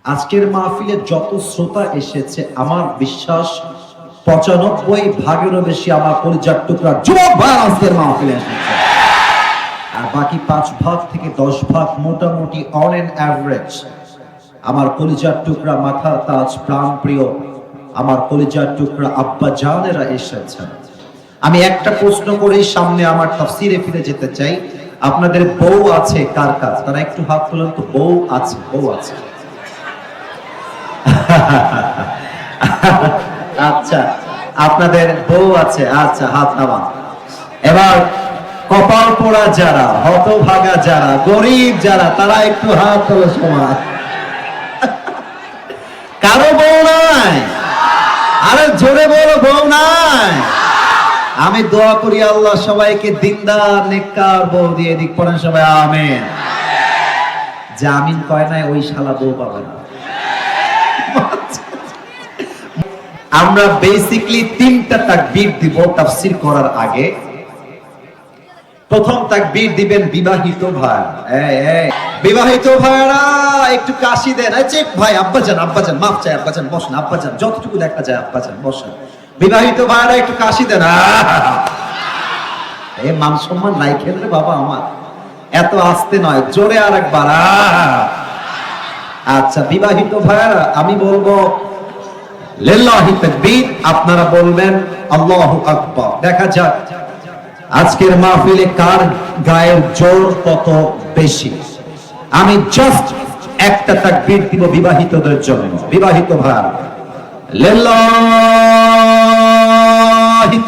আজকের মাহফিলে যত শ্রোতা এসেছে আমার বিশ্বাস 95 ভাগেরও বেশি আমার কলিজার টুকরা যুবক ভাই আজকের মাহফিলে এসেছে। আর বাকি 5 ভাগ থেকে 10 ভাগ মোটামুটি অন এন অ্যাভারেজ আমার কলিজার টুকরা মাথার তাজ প্রাণ প্রিয় আমার কলিজার টুকরা আব্বা জানেরা এসেছেন। আমি একটা প্রশ্ন করেই সামনে আমার তাফসিরে ফিরে যেতে চাই। আপনাদের বউ আছে কার কাজ? তারা একটু হাত তোলেন তো। বউ আছে, বউ আছে। আচ্ছা, আপনাদের বউ আছে, আচ্ছা হাত নামান। এবার কপাল পোড়া যারা, হতভাগা যারা, গরিব যারা, তারা একটু হাত তোলো সমান। কারো বউ নাই? আরে জোরে বলো বউ নাই। আমি দোয়া করি আল্লাহ সবাইকে দিনদার নেককার বউ দিয়ে দিক। পড়েন সবাই আমিন। যে আমিন কয় নাই ওই শালা বউ পাবে না। আমরা বেসিক্যালি 3টা তাকবীর দিব তাফসীর করার আগে। প্রথম তাকবীর দিবেন বিবাহিত ভাই। বিবাহিত ভাইরা একটু কাশি দেন। চেক ভাই, আব্বাজান আব্বাজান মাফ চাই, আব্বাজান বসেন, আব্বাজান যতটুকু দেখা যায় আব্বাজান বসেন। বিবাহিত ভাইরা একটু কাশি দেন। এই মান সম্মান রাইখেন রে বাবা আমার, এত আস্তে নয়, জোরে আরেকবার। আচ্ছা বিবাহিত ভাইরা আমি বলবো লিল্লাহি তাকবীর, আপনারা বলবেন আল্লাহু আকবার। দেখা যাক আজকের মাহফিলে কার গায়ের জোর কত বেশি। আমি জাস্ট একটা তাকবীর দিব বিবাহিতদের জন্য। বিবাহিত ভাই লিল্লাহি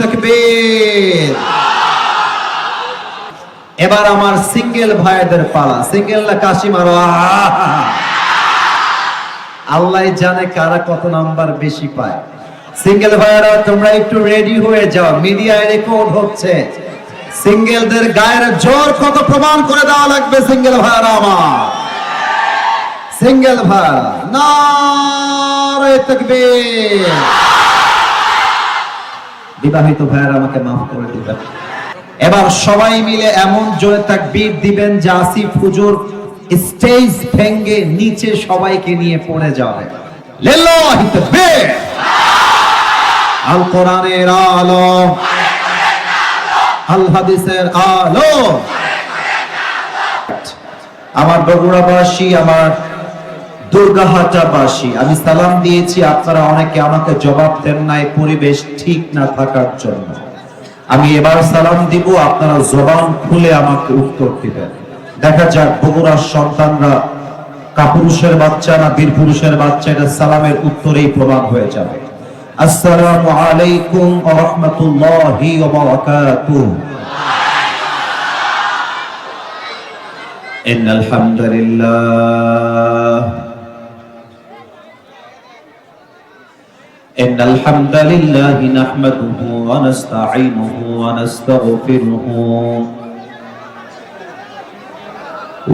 তাকবীর। এবার আমার সিঙ্গেল ভাইদের পালা। সিঙ্গেল না কাশি মারো। আল্লাহ জানে কারা কত নাম্বার বেশি পায়। সিঙ্গেল ভাইরা তোমরা একটু রেডি হয়ে যাও, মিডিয়ায় রেকর্ড হচ্ছে। সিঙ্গেলদের গায়ের জোর কত প্রমাণ করে দেওয়া লাগবে সিঙ্গেল ভাইরা আমার। সিঙ্গেল ভাইরা নারে তাকবীর। বিবাহিত ভাইরা আমাকে মাফ করে দিবেন। এবার সবাই মিলে এমন জোরে তাকবীর দিবেন যে আসিফ হুজুর স্টেজ ভেঙে নিচে সবাইকে নিয়ে পড়ে যাবে। লিল্লাহি তাকবীর। আল কোরআনের আলো, আল হাদিসের আলো। আমার বগুড়াবাসী, আমার দুর্গাহাটাবাসী, আমি সালাম দিয়েছি, আপনারা অনেকে আমাকে জবাব দেন নাই পরিবেশ ঠিক না থাকার জন্য। আমি এবার সালাম দিব, আপনারা জবান খুলে আমাকে উত্তর দিবেন। দেখা যাক বগুড়ার সন্তানরা কাপুরুষের বাচ্চা না বীর পুরুষের বাচ্চা, এটা সালামের উত্তরেই প্রমাণ হয়ে যাবে। আসসালামু আলাইকুম ওয়া রাহমাতুল্লাহি ওয়া বারাকাতুহু। ইন্নাল হামদুলিল্লাহ ইন্নাল হামদুলিল্লাহ নাহমাদুহু ওয়া নাস্তাঈনুহু ওয়া নাস্তাগফিরুহু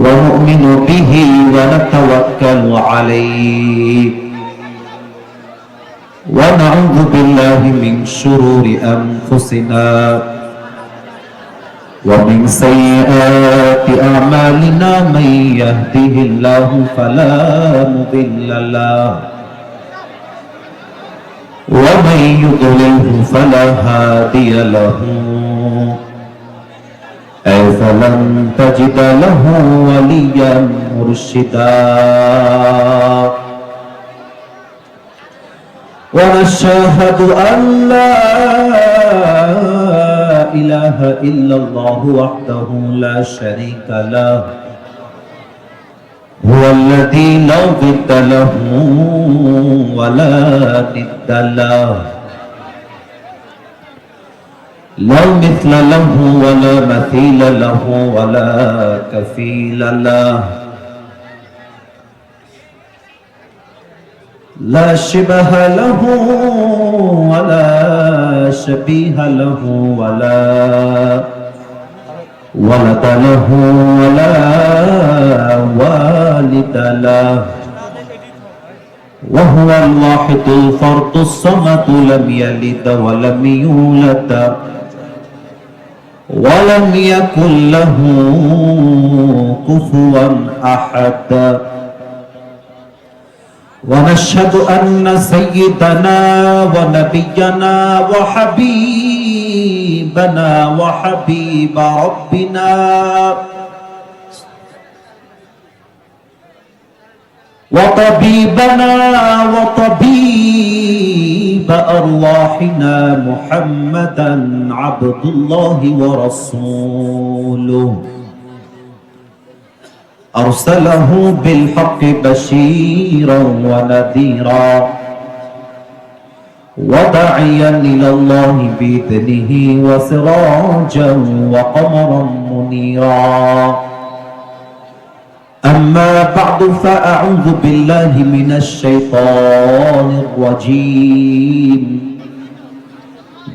ونؤمن به ونتوكل عليه ونعوذ بالله من شرور أنفسنا ومن سيئات أعمالنا من يهده الله فلا مضل له ومن يضلله فلا هادي له فلن تجد له وليا مرشدا ونشهد أن لا إله إلا الله وحده لا شريك له هو الذي لا ضد له ولا ند له لا مثل له ولا مثيل له ولا كفيل له لا شبه له ولا شبيه له ولا ولد له ولا والد له وهو الواحد الفرد الصمد لم يلد ولم يولد ولم يكن له كفوا أحد ونشهد أن سيدنا ونبينا وحبيبنا وحبيب ربنا وطبيبنا وطبيب أرواحنا محمدا عبد الله ورسوله أرسله بالحق بشيرا ونذيرا وداعيا إلى الله بإذنه وسراجا وقمرا منيرا أما بعد فأعوذ بالله من الشيطان الرجيم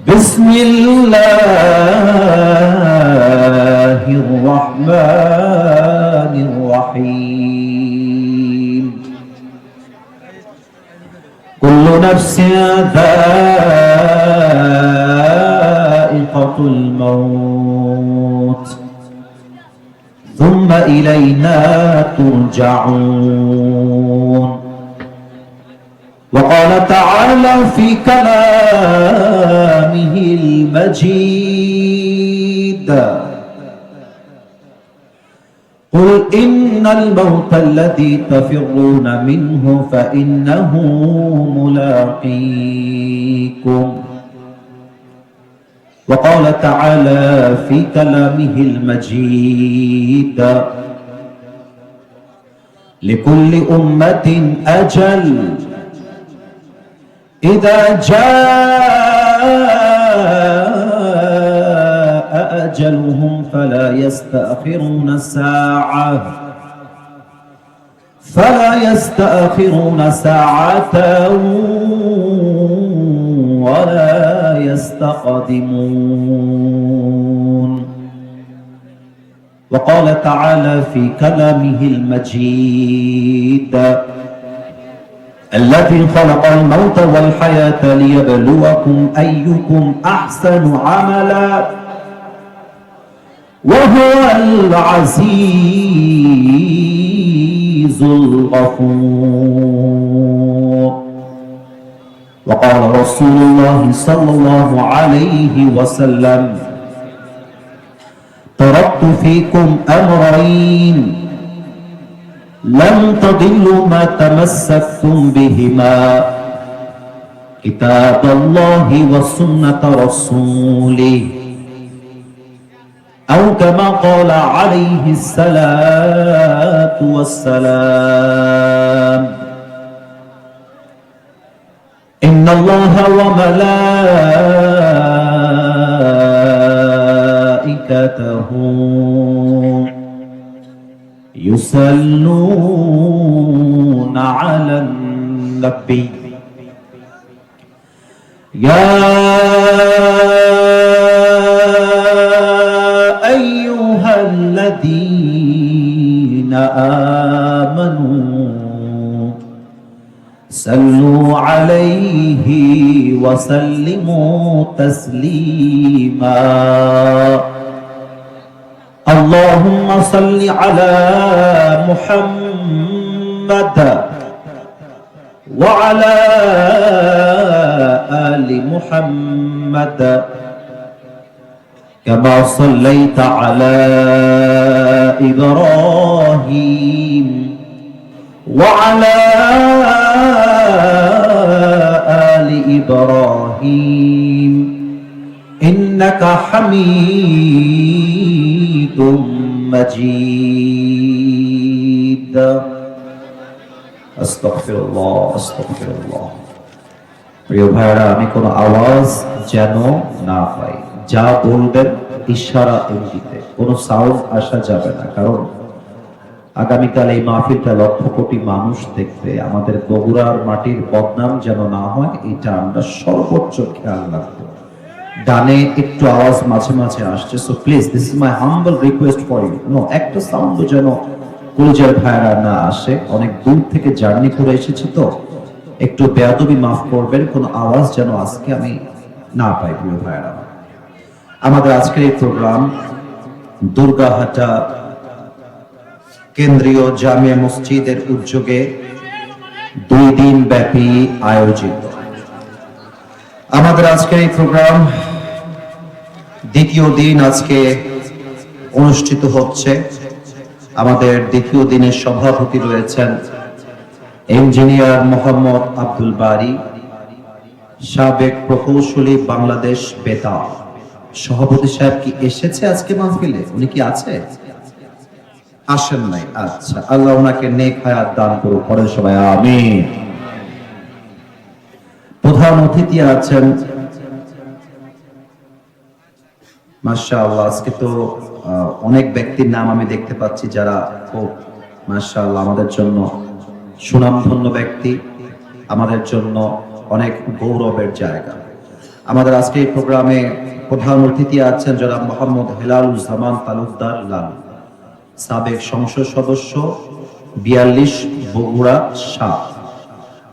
بسم الله الرحمن الرحيم كل نفس ذائقة الموت ثم إلينا ترجعون وقال تعالى في كلامه المجيد قل إن الموت الذي تفرون منه فإنه ملاقيكم وقال تعالى في كلامه المجيد لكل أمة أجل إذا جاء أجلهم فلا يستأخرون ساعة ولا يستقدمون وقال تعالى في كلامه المجيد الذي خلق الموت والحياة ليبلوكم أيكم أحسن عملا وهو العزيز الغفور وقال رسول الله صلى الله عليه وسلم تركت فيكم أمرين لن تضلوا ما تمسكتم بهما كتاب الله وسنة رسوله أو كما قال عليه الصلاة والسلام إن الله وملائكته يصلون على النبي يا أيها الذين آمنوا صلوا عليه وسلموا تسليما اللهم صل على محمد وعلى آل محمد كما صليت على إبراهيم وعلى آل إبراهيم إنك حميد مجيد আস্তাগফিরুল্লাহ আস্তাগফিরুল্লাহ। প্রিয় ভাইরা, আমি কোনো আওয়াজ যেন না পাই, যা বলবেন ইশারা ইঙ্গিতে, কোনো সাউন্ড আসা যাবে না, কারণ আগামীকাল এই মাহফিলটা লক্ষ কোটি মানুষ দেখবে। আমাদের বগুড়ার মাটির বদনাম যেন না হয়, এটা আমরা সর্বোচ্চ খেয়াল রাখবো। ডানে একটু আওয়াজ মাঝে মাঝে আসছে, so please this is my humble request for you, no একটা সাউন্ড যেন কলিজার ভাইরা না আসে। অনেক দূর থেকে জার্নি করে এসেছি, তো একটু বেয়াদবি মাফ করবেন, কোনো আওয়াজ যেন আজকে আমি না পাই। প্রিয় ভাইরা, আমাদের আজকের এই প্রোগ্রাম দুর্গাহাটা কেন্দ্রীয় জামিয়া মসজিদের উদ্যোগে 2 দিন ব্যাপী আয়োজিত আমাদের আজকের এই প্রোগ্রাম দ্বিতীয় দিন আজকে অনুষ্ঠিত হচ্ছে। আমাদের দ্বিতীয় দিনের সভাপতি রয়েছেন ইঞ্জিনিয়ার মোহাম্মদ আব্দুল বারী, সাবেক প্রকৌশলী, বাংলাদেশ বেতার। সভাপতি সাহেব কি এসেছে আজকে মাহফিলে? উনি কি আছে? আসেন নাই? আচ্ছা, আল্লাহ ওনাকে নেক হায়াত দান করুক, পড়েন সবাই আমিন। প্রধান অতিথি আছেন মাশাআল্লাহ, আজকে তো অনেক ব্যক্তির নাম আমি দেখতে পাচ্ছি যারা খুব মাশাআল্লাহ আমাদের জন্য সুনামধন্য ব্যক্তি, আমাদের জন্য অনেক গৌরবের জায়গা। আমাদের আজকে এই প্রোগ্রামে প্রধান অতিথি আছেন জনাব মোহাম্মদ হেলালুজ্জামান তালুকদার লাল, সাবেক সংসদ সদস্য 42 বগুড়া 7।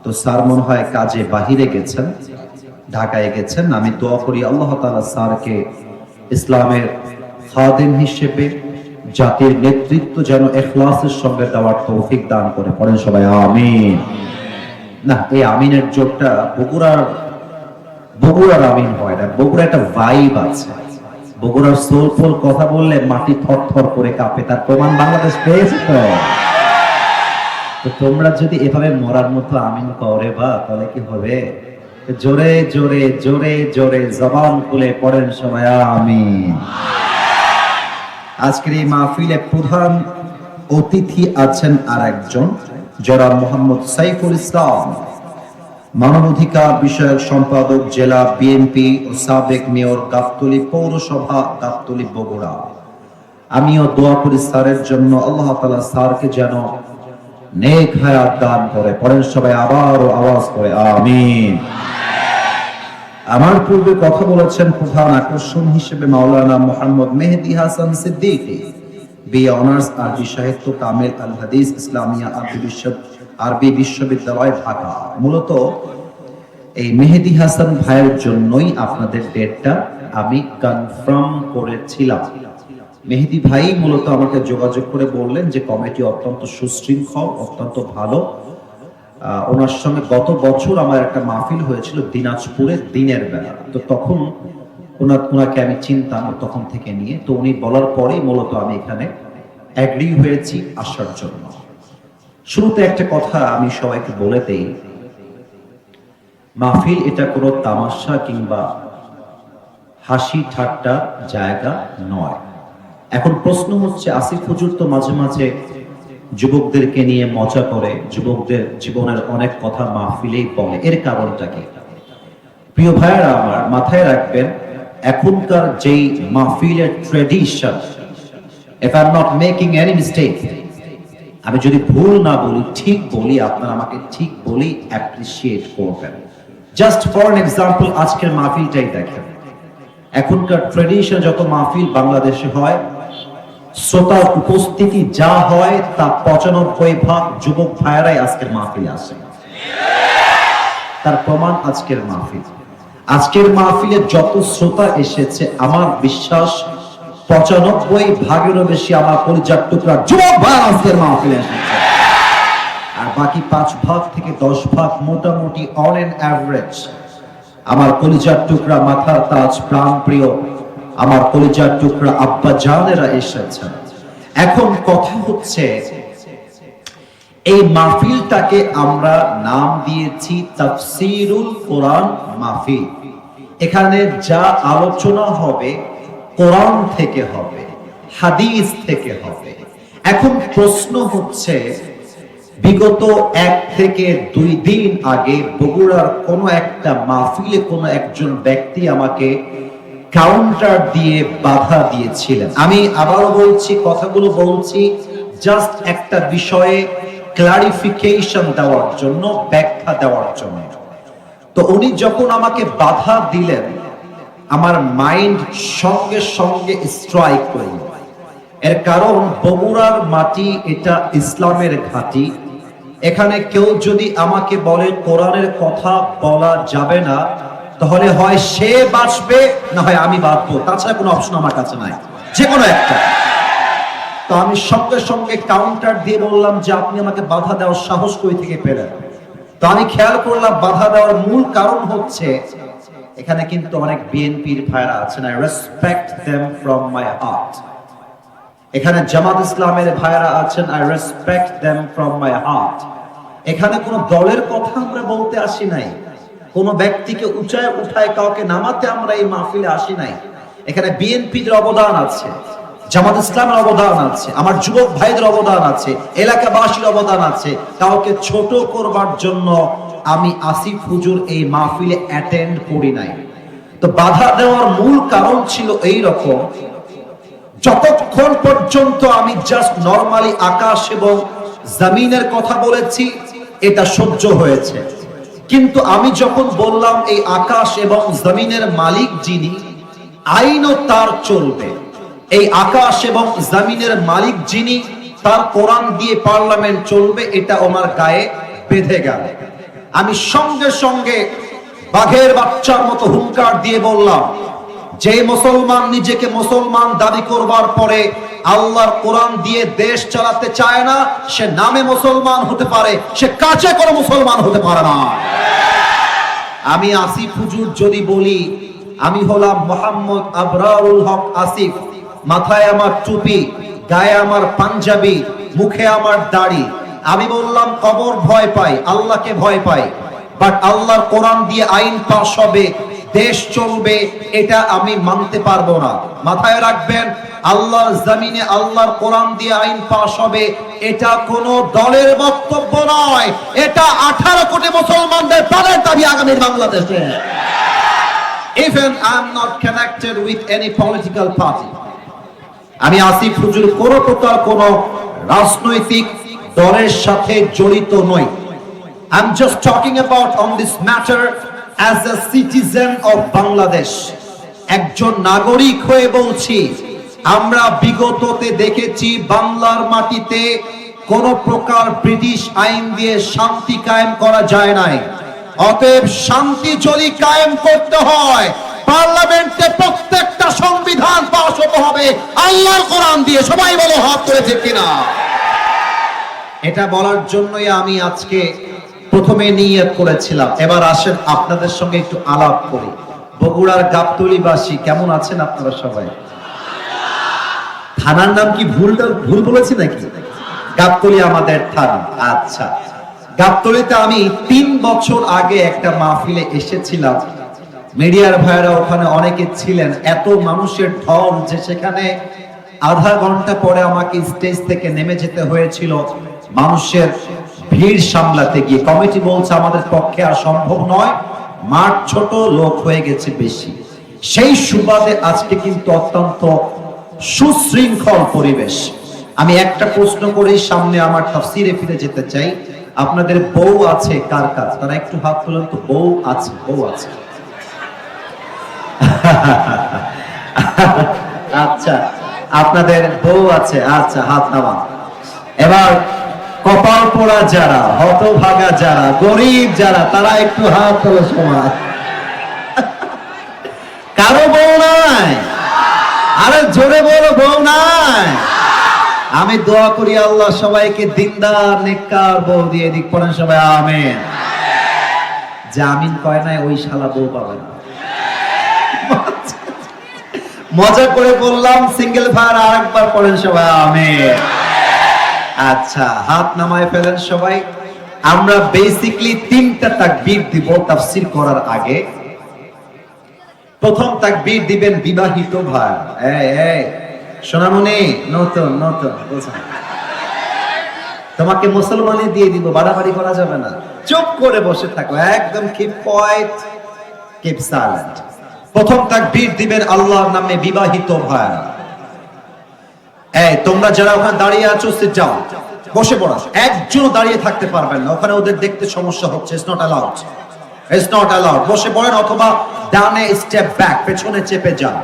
তো স্যার মনে হয় কাজে বাহিরে গেছেন, ঢাকায় গেছেন। আমি দোয়া করি আল্লাহ তাআলা স্যারকে ইসলামের খাদেম হিসেবে জাতির নেতৃত্ব যেন ইখলাসের সঙ্গে দেওয়ার তৌফিক দান করে, পড়েন সবাই আমিন। না, এই আমিনের জোরটা বগুড়ার আমিন হয় না, বগুড়া একটা ভাইব আছে। বগুড়ার সোলফুল কথা বললে মাটি থরথর করে কাঁপে, তার প্রমাণ বাংলাদেশ পেয়েছে। তো তোমরা যদি এভাবে মরার মতো আমিন করে বা তাহলে কি হবে? জোরে জোরে জোরে জোরে জবান খুলে পড়েন সবাই আমিন। আজকের এই মাহফিলে প্রধান অতিথি আছেন আর একজন জনাব মোহাম্মদ সাইফুল ইসলাম, মানবাধিকার বিষয়ক সম্পাদক, জেলা বিএনপি ও সাবেক মেয়র, গাবতলী পৌরসভা, গাবতলী বগুড়া। আমিও দোয়া করি স্যারের জন্য, আল্লাহ তাআলা স্যারকে যেন নেক হায়াত দান করে, পড়েন সবাই আবারও আওয়াজ করে আমিন। আমার পূর্বে কথা বলেছেন প্রধান আকর্ষণ হিসেবে মাওলানা মোহাম্মদ মেহেদী হাসান সিদ্দিকী, বিএ অনার্স আরবি সাহিত্য, কামিল আল হাদিস ইসলামিয়া আরবি বিশ্ববিদ্যালয়, ঢাকা। মূলত এই মেহেদী হাসান ভাইয়ের জন্যই আপনাদের ডেটটা আমি কনফার্ম করেছিলাম। মেহেদী ভাই মূলত আমাকে যোগাযোগ করে বললেন যে কমিটি অত্যন্ত সুশৃঙ্খল, অত্যন্ত ভালো। ওনার সঙ্গে গত বছর আমার একটা মাহফিল হয়েছিল দিনাজপুরে দিনের বেলা, তো তখন ওনাকে আমি চিনতাম তখন থেকে নিয়ে। তো উনি বলার পরেই মূলত আমি এখানে এগ্রি হয়েছি আসার জন্য। শুরুতে একটা কথা আমি সবাইকে বলে দেই, মাহফিল এটা কোনো তামাশা কিংবা হাসি ঠাট্টার জায়গা নয়। এখন প্রশ্ন হচ্ছে, আসিফ হুজুর তো মাঝে মাঝে যুবকদেরকে নিয়ে মজা করে, যুবকদের জীবনের অনেক কথা মাহফিলেই বলে, এর কারণটা কি? প্রিয় ভাইয়েরা আমার, মাথায় রাখবেন এখনকার যেই মাহফিলের tradition, if I'm not making any mistake, আমি যদি ভুল না বলি, ঠিক বলি, আপনারা আমাকে ঠিক বলি অ্যাপ্রিশিয়েট করবেন। জাস্ট ফর এন এক্সাম্পল, আজকের মাহফিলটাই দেখেন। এখনকার ট্রেডিশন যত মাহফিল বাংলাদেশে হয়, শ্রোতার উপস্থিতি যা হয় তা 95% যুবক ভাইয়েরাই আজকের মাহফিলে আসে। তার প্রমাণ আজকের মাহফিল। আজকের মাহফিলে যত শ্রোতা এসেছে, আমার বিশ্বাস 95%-এরও বেশি আমার পরিচার টুকরা যুবক ভাই আজকের মাহফিলে এসেছে। আর বাকি 5% থেকে 10% মোটামুটি অন এন অ্যাভারেজ আমার কলিজার টুকরা, মাথার তাজ, প্রাণ প্রিয় আমার কলিজার টুকরা আব্বা জানেরা এসেছেন। এখন কথা হচ্ছে, এই মাহফিলটাকে আমরা নাম দিয়েছি তাফসীরুল কোরআন মাহফিল। এখানে যা আলোচনা হবে কোরআন থেকে হবে, হাদিস থেকে হবে। এখন প্রশ্ন হচ্ছে, বিগত 1 থেকে 2 দিন আগে বগুড়ার কোনো একটা মাহফিলে কোনো একজন ব্যক্তি আমাকে কাউন্টার দিয়ে বাধা দিয়েছিলেন। আমি আবারও বলছি, কথাগুলো বলছি জাস্ট একটা বিষয়ে ক্লারিফিকেশন দেওয়ার জন্য, ব্যাখ্যা দেওয়ার জন্য। তো উনি যখন আমাকে বাধা দিলেন, আমার মাইন্ড সঙ্গে সঙ্গে স্ট্রাইক করল। এর কারণ বগুড়ার মাটি এটা ইসলামের ঘাঁটি। এখানে কেউ যদি আমাকে বলে কোরআনের কথা বলা যাবে না, তাহলে হয় সে বাঁচবে না হয় আমি বাঁচবো, তাছাড়া কোনো অপশন আমার কাছে নাই, যে কোনো একটা। তো আমি সঙ্গে সঙ্গে কাউন্টার দিয়ে বললাম যে আপনি আমাকে বাধা দেওয়ার সাহস কই থেকে পেলেন? তো আমি খেয়াল করলাম বাধা দেওয়ার মূল কারণ হচ্ছে এখানে কিন্তু অনেক বিএনপির ভাইরা আছেন, I respect them from my heart. এখানে জামাত ইসলামের ভাইরা আছেন, I respect them from my heart. এখানে কোন দলের কথা আমরা বলতে আসি নাই, কোন ব্যক্তিকে উঠায় কাউকে নামাতে আমরা এই মাহফিলে আসি নাই। এখানে বিএনপির অবদান আছে, জামাত ইসলামের অবদান আছে, আমার যুবক ভাইদের অবদান আছে, এলাকাবাসীর অবদান আছে। কাউকে ছোট করবার জন্য আমি আসিফ হুজুর এই মাহফিলে অ্যাটেন্ড করি নাই। তো বাধা দেওয়ার মূল কারণ ছিল এই রকম, যতক্ষণ পর্যন্ত আমি জাস্ট নরমালি আকাশ এবং জমিনের কথা বলেছি এটা সহ্য হয়েছে, কিন্তু আমি যখন বললাম এই আকাশ এবং জমিনের মালিক যিনি, আইনও তার চলবে, এই আকাশ এবং জমিনের মালিক যিনি, তার কোরআন দিয়ে পার্লামেন্ট চলবে, এটা ওনার গায়ে বেঁধে গেল। আমি সঙ্গে সঙ্গে বাঘের বাচ্চার মতো হুঙ্কার দিয়ে বললাম, যে মুসলমান নিজেকে মুসলমান দাবি করবার পরে আল্লাহর কোরআন দিয়ে দেশ চালাতে চায় না, সে নামে মুসলমান হতে পারে, সে কাছে কোনো মুসলমান হতে পারে না। আমি আসিফ হুজুর যদি বলি আমি হলাম মোহাম্মদ আবরারুল হক আসিফ, মাথায় আমার টুপি, গায়ে আমার পাঞ্জাবি, মুখে আমার দাড়ি, আমি বললাম কবর ভয় পাই, আল্লাহকে ভয় পাই, বাট আল্লাহর কোরআন দিয়ে আইন পাস হবে, দেশ চলবে, এটা আমি মানতে পারবো না। মাথায় রাখবেন, আল্লাহর জমিনে আল্লাহর কোরআন দিয়ে আইন পাস হবে, এটা কোনো দলের বক্তব্য নয়, এটা 18 কোটি মুসলমানদের প্রাণের দাবি আগামী বাংলাদেশে। Even I am not connected with any political party. আমি আসিফ হুজুর কোন প্রকার কোন রাজনৈতিক দলের সাথে জড়িত নই। I'm just talking about on this matter as a citizen of Bangladesh. একজন নাগরিক হয়ে বলছি, আমরা বিগততে দেখেছি বাংলার মাটিতে কোন প্রকার ব্রিটিশ আইন দিয়ে শান্তি কায়েম করা যায় নাই। অতএব শান্তি যদি কায়েম করতে হয়, পার্লামেন্টে প্রত্যেকটা সংবিধান পাস হতে হবে আল্লাহর কোরআন দিয়ে। সবাই বলো হাত তুলেছে কিনা? এটা বলার জন্যই আমি আজকে প্রথমে নিয়ত করেছিলাম। এবার আসেন আপনাদের সঙ্গে একটু আলাপ করি। বগুড়ার গাবতলীবাসী কেমন আছেন আপনারা সবাই? থানার নাম কি ভুল বলেছি নাকি? গাবতলী আমাদের থানা। আচ্ছা, গাবতলীতে আমি 3 বছর আগে একটা মাহফিলে এসেছিলাম। মিডিয়ার ভাইরা ওখানে অনেকে ছিলেন, এত মানুষের ঢল যে সেখানে আধা ঘন্টা পরে আমাকে স্টেজ থেকে নেমে যেতে হয়েছিল মানুষের ভিড় সামলাতে গিয়ে। কমিটি বলছে আমাদের পক্ষে আর সম্ভব নয়, মাঠ ছোট, লোক হয়ে গেছে বেশি। সেই সুবাদে আজকে কিন্তু অত্যন্ত সুশৃঙ্খল পরিবেশ। আমি একটা প্রশ্ন করেই সামনে আমার তাফসিরে ফিরে যেতে চাই। আপনাদের বউ আছে কার কাজ? তারা একটু হাত তুলেন তো। বউ আছে? বউ আছে? আচ্ছা, আপনাদের বউ আছে, আচ্ছা হাত নামান। এবার কপাল পোড়া যারা, হতভাগা যারা, গরিব যারা, তারা একটু হাত তোলো সমাজ। কারো বউ নাই? আরে জোরে বলো, বউ নাই? আমি দোয়া করি আল্লাহ সবাইকে দিনদার নেককার বউ দিয়ে দিক। পড়েন সবাই আমিন। যে আমিন কয় নাই ওই শালা বউ পাবে না। মজা করে বললাম, সিঙ্গেল ভাইয়ার আরেকবার পড়েন সবাই আমিন। আচ্ছা, হাত নামায় ফেলেন সবাই। আমরা বেসিক্যালি 3টা তাকবীর দিব তাফসীর করার আগে। প্রথম তাকবীর দিবেন বিবাহিত ভাই। এই সোনামণি, নতুন বলছেন তোমাকে মুসলমানি দিয়ে দিব, বাড়াবাড়ি করা যাবে না, চুপ করে বসে থাকো, একদম কিপ কোয়েট, কিপ সাইলেন্ট। প্রথম তাকবীর দিবেন আল্লাহর নামে বিবাহিত ভাই। এই তোমরা যারা ওখানে দাঁড়িয়ে আছো, সিট যাও, বসে পড়ো। একজন দাঁড়িয়ে থাকতে পারবেন না, ওখানে ওদের দেখতে সমস্যা হচ্ছে। It's not allowed, it's not allowed. বসে পড়েন অথবা ডানে স্টেপ ব্যাক, পেছনে চেপে যান।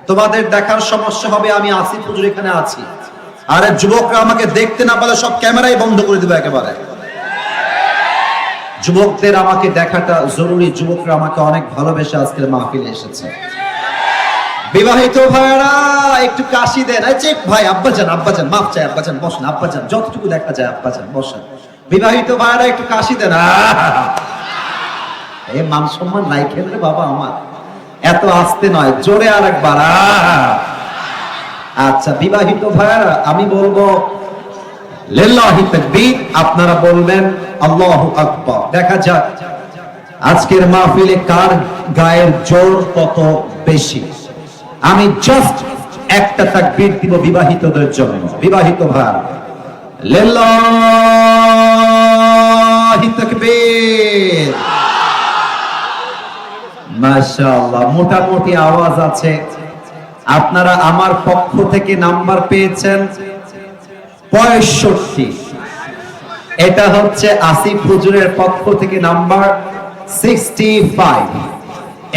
তোমাদের দেখার সমস্যা হবে, আমি আসিফ হুজুর এখানে আছি। আরে যুবকরা আমাকে দেখতে না পেলে সব ক্যামেরাই বন্ধ করে দিবে একেবারে। যুবকদের আমাকে দেখাটা জরুরি। যুবকরা আমাকে অনেক ভালোবেসে আজকের মাহফিলে এসেছে। বিবাহিত ভাইরা একটু কাশি দেন। ভাই আব্বাজান, মাফ চাই আব্বাজান, বসেন আব্বাজান, যতটুকু দেখা যায় আব্বাজান বসেন। বিবাহিত ভাইরা একটু কাশি দেন। এ মান সম্মান নাই খেললে বাবা আমার, এত আস্তে নয়, জোরে আর একবার। আচ্ছা বিবাহিত ভাইরা আমি বলবো লিল্লাহি তাকবীর, আপনারা বলবেন আল্লাহু আকবার। দেখা যাক আজকের মাহফিলে কার গায়ের জোর কত বেশি। আমি জাস্ট একটা তাকবীর দিব বিবাহিতদের জন্য। বিবাহিত ভাই লিল্লাহি তাকবীর। মাশাআল্লাহ, মোটামুটি আওয়াজ আছে। আপনারা আমার পক্ষ থেকে নাম্বার পেয়েছেন 65। এটা হচ্ছে আসিফ হুজুরের পক্ষ থেকে নাম্বার 65।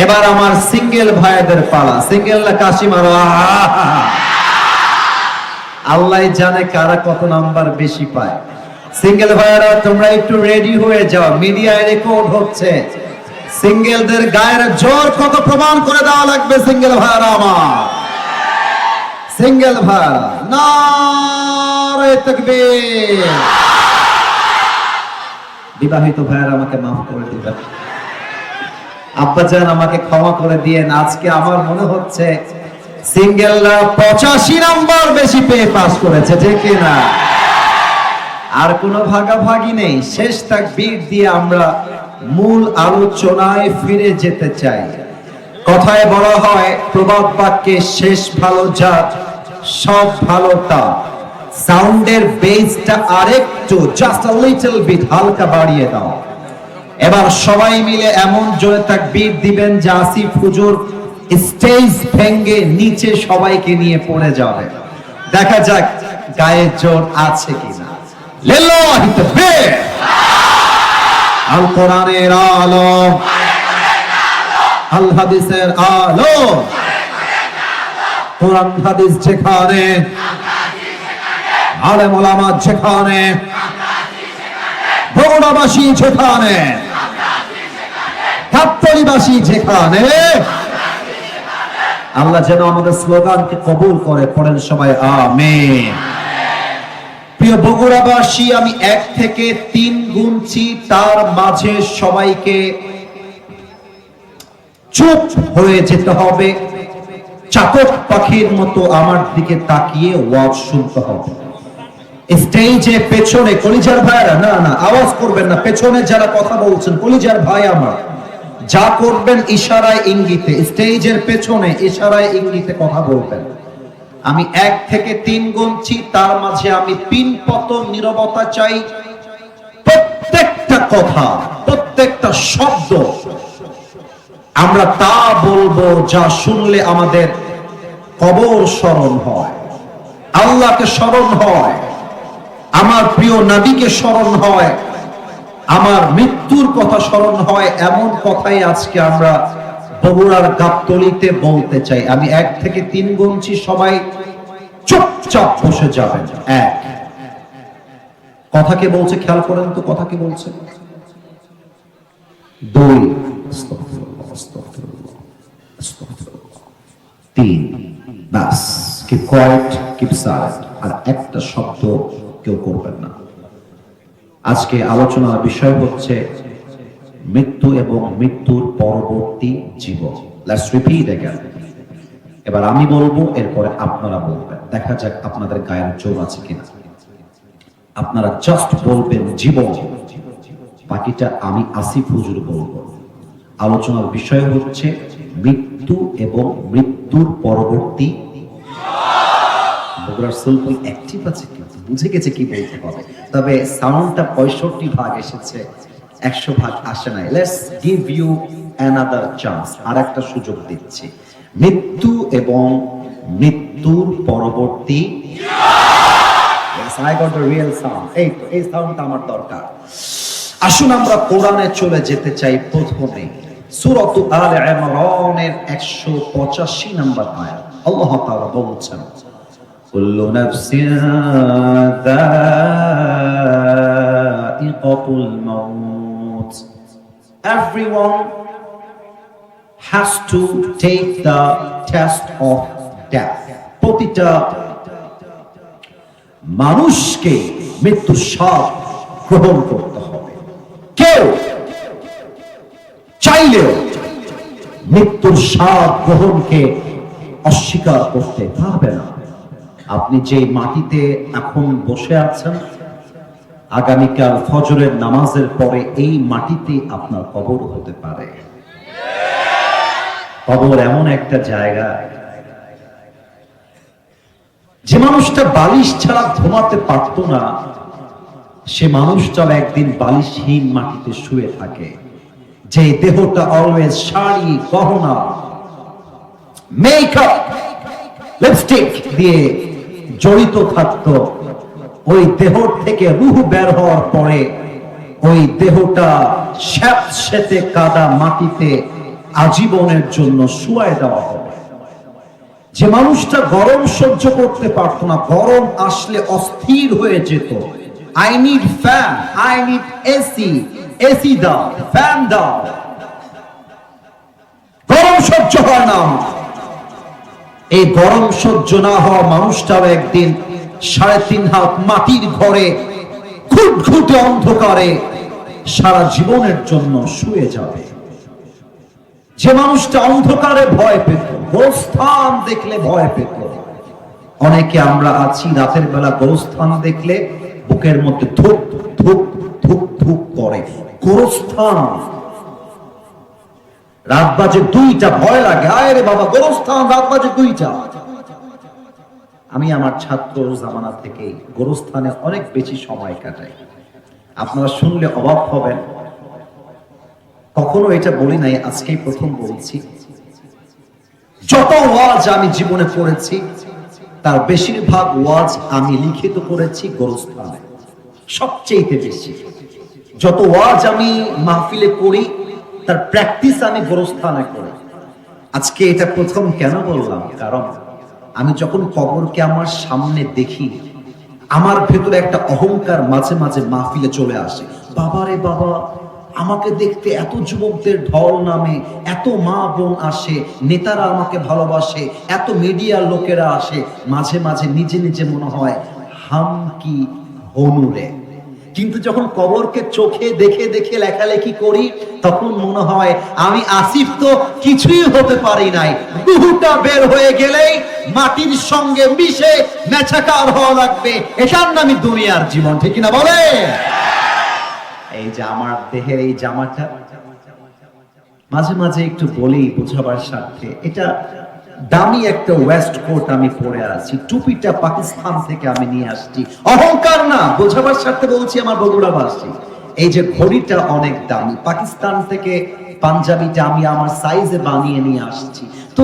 এবার আমার সিঙ্গেল ভাইদের পালা। সিঙ্গেল না কাশিম? আল্লাহ জানে কারা কত নাম্বার বেশি পায়। সিঙ্গেল ভাইরা তোমরা একটু রেডি হয়ে যাও, মিডিয়ায় রেকর্ড হচ্ছে। সিঙ্গেলদের গায়ের জোর কত প্রমাণ করে দেওয়া লাগবে সিঙ্গেল ভাইরা আমার। সিঙ্গেল ভাইরা নারে তাকবীর। বিবাহিত ভাইরা আমাকে মাফ করে দিবেন, আব্বাজান আমাকে ক্ষমা করে দিয়েন। আজকে আমার মনে হচ্ছে সিঙ্গেলরা 85 নাম্বার বেশি পেয়ে পাস করেছে, ঠিক কিনা? আর কোনো ভাগাভাগি নেই। শেষ তাকবীর দিয়ে আমরা মূল আলোচনায় ফিরে যেতে চাই। কথায় বলা হয় প্রবাদ বাক্যে শেষ ভালো যার সব ভালো তার। সাউন্ডের বেসটা আরেকটু জাস্ট আ লিটল বিট হালকা বাড়িয়ে দাও। এবার সবাই মিলে এমন জোরে তাকবীর দিবেন যে আসিফ হুজুর স্টেজ ভেঙে নিচে সবাইকে নিয়ে পড়ে যাবে। দেখা যাক গায়ে জোর আছে কিনা। লিল্লাহি তাকবীর। আল কোরআনের আলো, আল হাদিসের আলো। কোরআন হাদিস যেখানে, আলেম ওলামা যেখানে, বগুড়াবাসী যেখানে, গাবতলীবাসী যেখানে, আল্লাহ যেন আমাদের স্লোগানকে কবুল করে। পড়েন সবাই আমিন। প্রিয় বগুড়াবাসী, আমি 1 থেকে 3 গুনছি, তার মাঝে সবাইকে চুপ হয়ে যেতে হবে। চাতক পাখির মতো আমার দিকে তাকিয়ে ওয়াজ শুনতে হবে। স্টেজে পেছনে কলিজার ভাইরা, না না আওয়াজ করবেন না। পেছনে যারা কথা বলছেন কলিজার ভাই আমার, যা করবেন ইশারায় ইঙ্গিতে। স্টেজের পেছনে ইশারায় ইঙ্গিতে কথা বলবেন। আমি 1 থেকে 3 গুনছি, তার মাঝে আমি পিনপতন নীরবতা চাই। প্রত্যেকটা কথা, প্রত্যেকটা শব্দ আমরা তা বলবো যা শুনলে আমাদের কবর স্মরণ হয়, আল্লাহকে স্মরণ হয়, আমার প্রিয় নবীকে স্মরণ হয়, আমার মৃত্যুর কথা স্মরণ হয়। এমন কথাই আজকে আমরা বগুড়ার গাবতলীতে বলতে চাই। আমি 1 থেকে 3 গুনছি, সবাই চুপচাপ বসে যাবেন। 1। কথা কে বলছে খেয়াল করেন তো, কথা কে বলছে। 2, 3, বাস। Keep quiet, keep silent. আর একটা শব্দ কেউ করবেন না। আজকে আলোচনার বিষয় হচ্ছে মৃত্যু এবং মৃত্যুর পরবর্তী জীবন। Let's repeat again. এবার আমি বলবো, এরপরে আপনারা বলবেন। দেখা যাক আপনাদের গায়ের জোর আছে কিনা। আপনারা জাস্ট বলবেন জীবন, বাকিটা আমি আসিফ হুজুর বলবো। আলোচনার বিষয় হচ্ছে মৃত্যু এবং মৃত্যুর পরবর্তী। বগুড়ার সুলপুল অ্যাক্টিভ আছে, কিন্তু বুঝে গেছে কি বলতে হবে। তবে সাউন্ডটা 65 ভাগ এসেছে, 100 ভাগ আসে নাই। Let's give you another chance. আর একটা সুযোগ দিচ্ছি। মৃত্যু এবং মৃত্যুর পরবর্তী। Yes, I got the real sound. এই সাউন্ডটা আমার দরকার। আসুন আমরা কোরআনে চলে যেতে চাই। প্রথমে সূরাত আলে ইমরানের 185 নম্বর আয়াত। আল্লাহ তাআলা বলছেন, কুল্লু নাফসিন যায়িকাতুল মাউত। Everyone has to take the test of death. প্রতিটা মানুষকে মৃত্যুর স্বাদ গ্রহণ করতে হবে। কেউ চাইলেও মৃত্যুর স্বাদ গ্রহণকে অস্বীকার করতে পারবে না। আপনি যে মাটিতে এখন বসে আছেন, আগামীকাল ফজরের নামাজের পরে এই মাটিতে আপনার কবর হতে পারে। কবর এমন একটা জায়গা, যে মানুষটা বালিশ ছাড়া ঘুমাতে পারত না, সে মানুষটাও একদিন বালিশহীন মাটিতে শুয়ে থাকে। যে দেহটা অলওয়েজ শাড়ি, গহনা, মেকআপ, লিপস্টিক দিয়ে জড়িত থাকত, ওই দেহ থেকে রূহ বের হওয়ার পরে ওই দেহটা স্যাঁতসেঁতে কাদা মাটিতে আজীবনের জন্য শুয়ায় দেওয়া হবে। যে মানুষটা গরম সহ্য করতে পারত না, গরম আসলে অস্থির হয়ে যেত, I need fan, I need AC, AC দাও, ফ্যান দাও, গরম সহ্য হয় না। এই গরম সহ্য না হওয়া মানুষটাও একদিন 3.5 হাত মাটির ঘরে ঘুটঘুটে অন্ধকারে সারা জীবনের জন্য শুয়ে যাবে। যে মানুষটা অন্ধকারে ভয় পেত, গোরস্থান দেখলে ভয় পেত, অনেকে আমরা আছি রাতের বেলা গোরস্থান দেখলে বুকের মধ্যে ধুক ধুক ধুক ধুক করে। গোরস্থান রাত বাজে 2টা, ভয় লাগে, আয় রে বাবা গোরস্থান, রাত বাজে 2টা। আমি আমার ছাত্র জামানা থেকে গোরস্থানে অনেক বেশি সময় কাটাই। আপনারা শুনলে অবাক হবেন, কখনো এটা বলি নাই, আজকেই প্রথম বলছি। যত ওয়াজ আমি জীবনে পড়েছি তার বেশিরভাগ ওয়াজ আমি লিখিত করেছি গোরস্থানে, সবচেয়ে বেশি। যত ওয়াজ আমি মাহফিলে করি তার প্র্যাকটিস আমি গোরস্থানে করি। আজকে এটা প্রথম কেন বললাম, কারণ আমি যখন কবরকে আমার সামনে দেখি, আমার ভেতরে একটা অহংকার মাঝে মাঝে মাহফিলে চলে আসে। বাবারে বাবা, আমাকে দেখতে এত যুবকদের ঢল নামে, এত মা বোন আসে, নেতারা আমাকে ভালোবাসে, এত মিডিয়ার লোকেরা আসে, মাঝে মাঝে নিজে নিজে মনে হয় হাম কি হনুরে। কিন্তু যখন কবরকে চোখে দেখে দেখে লেখালেখি করি, তখন মনে হয় আমি আসিফ তো কিছুই হতে পারি নাই, রূহটা বের হয়ে গেলেই মাটির সঙ্গে মিশে মেছাকার হওয়া লাগবে। এটার নামই দুনিয়ার জীবন, ঠিক কিনা বলে? এই যে আমার দেহের এই জামাটা মাঝে মাঝে একটু বলি বোঝাবার স্বার্থে, এটা দামি একটা ওয়েস্ট কোট আমি পরে আছি, টুপিটা পাকিস্তান থেকে আমি নিয়ে আসছি, অহংকার না, বোঝাবার স্বার্থে বলছি আমার বগুড়াবাসী। এই যে ঘড়িটা অনেক দামি, পাকিস্তান থেকে পাঞ্জাবিটা আমি আমার সাইজে বানিয়ে নিয়ে আসছি। তো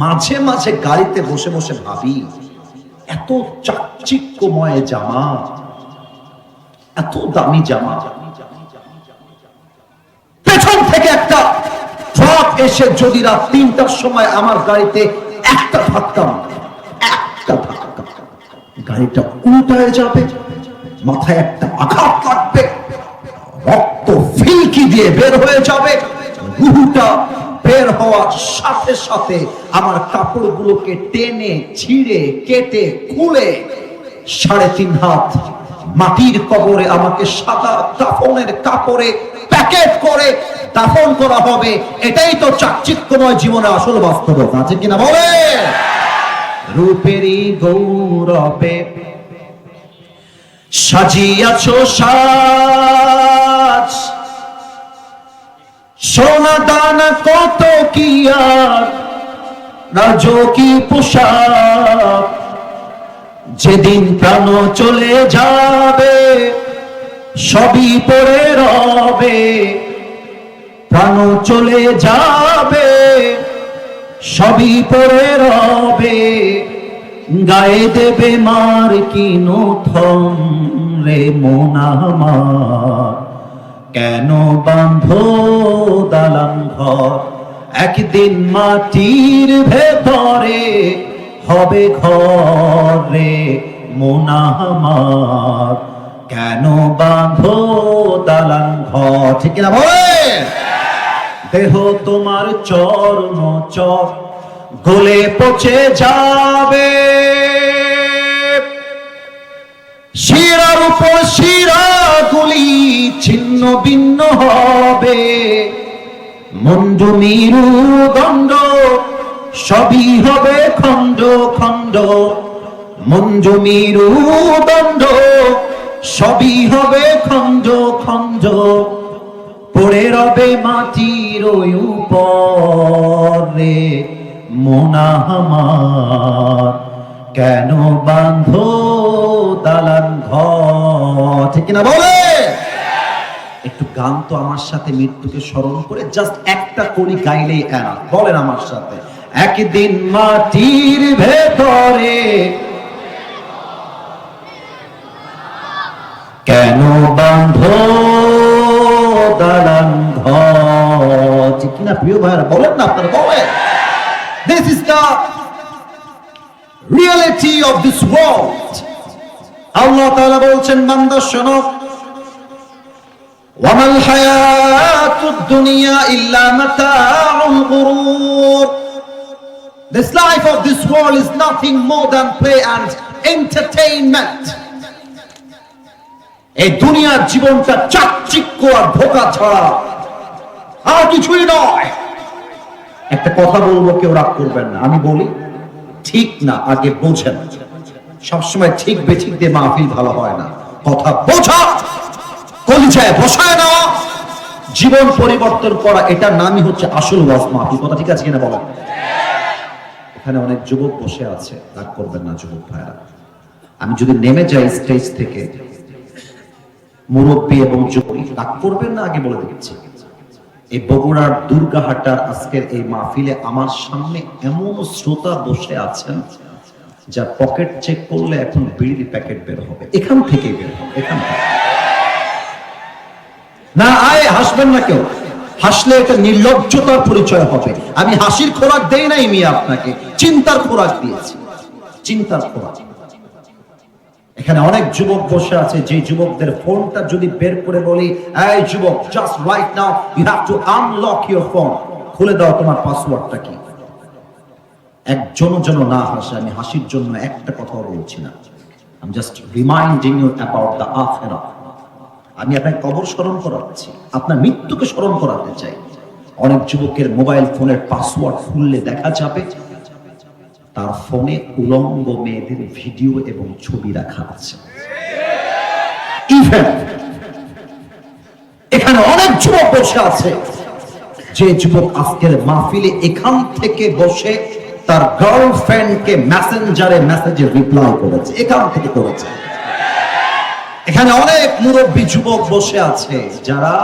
মাঝে মাঝে গাড়িতে বসে বসে ভাবি, এত চাকচিক্যময় জামা, এত দামি জামা, পেছন থেকে একটা ট্রাক এসে যদি রাত 3টার সময় আমার গাড়িতে একটা ধাক্কা, গাড়িটা উল্টায় যাবে, মাথায় একটা আঘাত লাগবে, রক্ত ফিলকি দিয়ে বের হয়ে যাবে, রুহটা বের হওয়ার সাথে সাথে আমার কাপড়গুলোকে টেনে ছিঁড়ে কেটে খুলে 3.5 হাত মাটির কবরে আমাকে সাদা দাফনের কাপড়ে প্যাকেট করে দাফন করা হবে। এটাই তো চাকচিক্যময় জীবনে আসল বাস্তবতা, আছে কিনা বলে? রূপেরই গৌরবে সাজিয়াছো সাজ, সোনা দানা কত কি আর রাজকি পোশাক, যেদিন প্রাণ চলে যাবে সবই পড়ে রবে, প্রাণ চলে যাবে সবই পড়ে রবে, গায়ে দেবে মার কিনো থম রে মন আমার, কেন বাঁধো দালান ঘর, একদিন মাটির ভেতরে হবে ঘর রে মন আমার, কেন বাঁধো দালান ঘর, ঠিক না বলে? দেহ তোমার চরণ চর গলে পচে যাবে, শিরার উপর শিরাগুলি ছিন্ন ভিন্ন হবে, মুন্ডু মেরু দণ্ড সবই হবে খণ্ড খণ্ড, মুন্ডু মেরু দণ্ড সবই হবে খণ্ড খণ্ড, পড়ে রবে মাটির উপরে মোনা আমার, কেন বাঁধো দালান ঘর? ঠিক না বলে? একটু গান তো আমার সাথে মৃত্যুকে স্মরণ করে জাস্ট একটা কলি গাইলেই এনা। বলেন আমার সাথে, একদিন মাটির ভেতরে কেন বাঁধো দালান ঘর? ঠিক না প্রিয় ভাইরা? বলেন না আপনারা, বলেন। This is the reality of this world. আল্লাহ তাআলা বলছেন, বান্দা শোনো, ওয়ামাল হায়াতুদ দুনিয়া ইল্লা মাতাউল গুরুর। This life of this world is nothing more than play and entertainment. এই দুনিয়ার জীবনটা চাকচিক্য আর ধোঁকা ছাড়া আর কিছুই নয়। একটা কথা বলবো, কেউ রাগ করবেন না, আমি বলি ঠিক না আগে বোঝেন। সবসময় ঠিক বেঠিক দিয়ে মাহফিল ভালো হয় না, কথা বোঝা, কলিজায় বসায় না, জীবন পরিবর্তন করা, এটার নামই হচ্ছে আসল ওয়াজ মাহফিল। কথা ঠিক আছে কিনা বলেন? এখানে অনেক যুবক বসে আছে, রাগ করবেন না যুবক ভাইরা। আমি যদি নেমে যাই স্টেজ থেকে, মুরব্বী এবং যুবক রাগ করবেন না, আগে বলে দিচ্ছি। এই বগুড়ার দুর্গাহাটার আজকের এই মাহফিলে আমার সামনে এমন শ্রোতা বসে আছেন যার পকেট চেক করলে এখন বিড়ির প্যাকেট বের হবে, এখান থেকে বের হবে, এখান থেকে না। আয় হাসবেন না কেউ, হাসলে এটা নির্লজ্জতার পরিচয় হবে। আমি হাসির খোরাক দেই নাই মিয়া, আপনাকে চিন্তার খোরাক দিয়েছি, চিন্তার খোরাক। এখানে অনেক যুবক বসে আছে, যে যুবকদের ফোনটা যদি বের করে বলি, এই যুবক, just right now you have to unlock your phone, খুলে দাও তোমার পাসওয়ার্ডটা কি, একজনও যেন না হাসে। আমি হাসির জন্য একটা কথাও বলছি না, I am just reminding you about the আখিরাহ। আমি আপনাকে কবর স্মরণ করাচ্ছি, আপনার মৃত্যুকে স্মরণ করাতে চাই। অনেক যুবকের মোবাইল ফোনের পাসওয়ার্ড খুললে দেখা যাবে তার ফোনে উলঙ্গ মেয়েদের ভিডিও এবং ছবি রাখা আছে। ইভেন এখানে অনেক যুবক বসে আছে, যে যুবক আজকের মাহফিলে এখান থেকে বসে তার গার্লফ্রেন্ডকে মেসেঞ্জারে মেসেজে রিপ্লাই করেছে, এখান থেকে করেছে। এখানে অনেক মুরব্বী যুবক বসে আছে যারা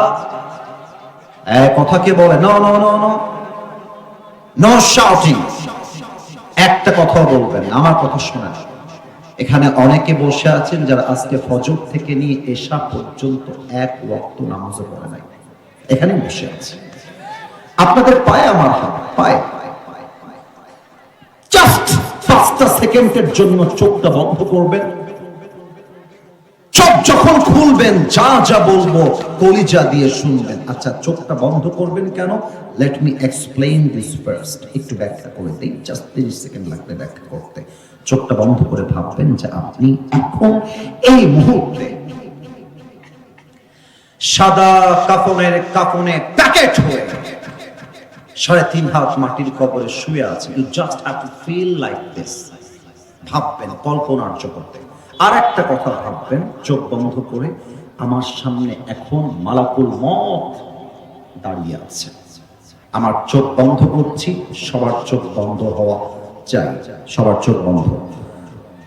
কথাকে বলে no no no no no shouting, একটা কথা বলবেন, আমার কথা শোনেন। এখানে অনেকে বসে আছেন যারা আজকে ফজর থেকে নিয়ে এশা পর্যন্ত এক ওয়াক্ত নামাজও পড়ে নাই, এখানে বসে আছে। আপনাদের পায়ে আমার হাত, পায়ে জাস্ট 5টা সেকেন্ডের জন্য চোখটা বন্ধ করবেন। চোখ যখন খুলবেন, যা যা বলবো কলিজা দিয়ে শুনবেন। আচ্ছা, চোখটা বন্ধ করবেন কেন? Let me explain this first. একটু ব্যাখ্যা করে দিই, জাস্ট 30 সেকেন্ড লাগবে ব্যাখ্যা করতে। চোখটা বন্ধ করে ভাববেন যে আপনি এখন এই মুহূর্তে সাদা কাফনে প্যাকেট হয়ে 3.5 হাত মাটির কবরে শুয়ে আছে। You just have to feel like this. ভাববেন কল্পনার জগতে। আর একটা কথা ভাববেন চোখ বন্ধ করে, আমার সামনে এখন মালাকুল মউত দাঁড়িয়ে আছে। আমার চোখ বন্ধ করছি, সবার চোখ বন্ধ হওয়া চাই, সবার চোখ বন্ধ।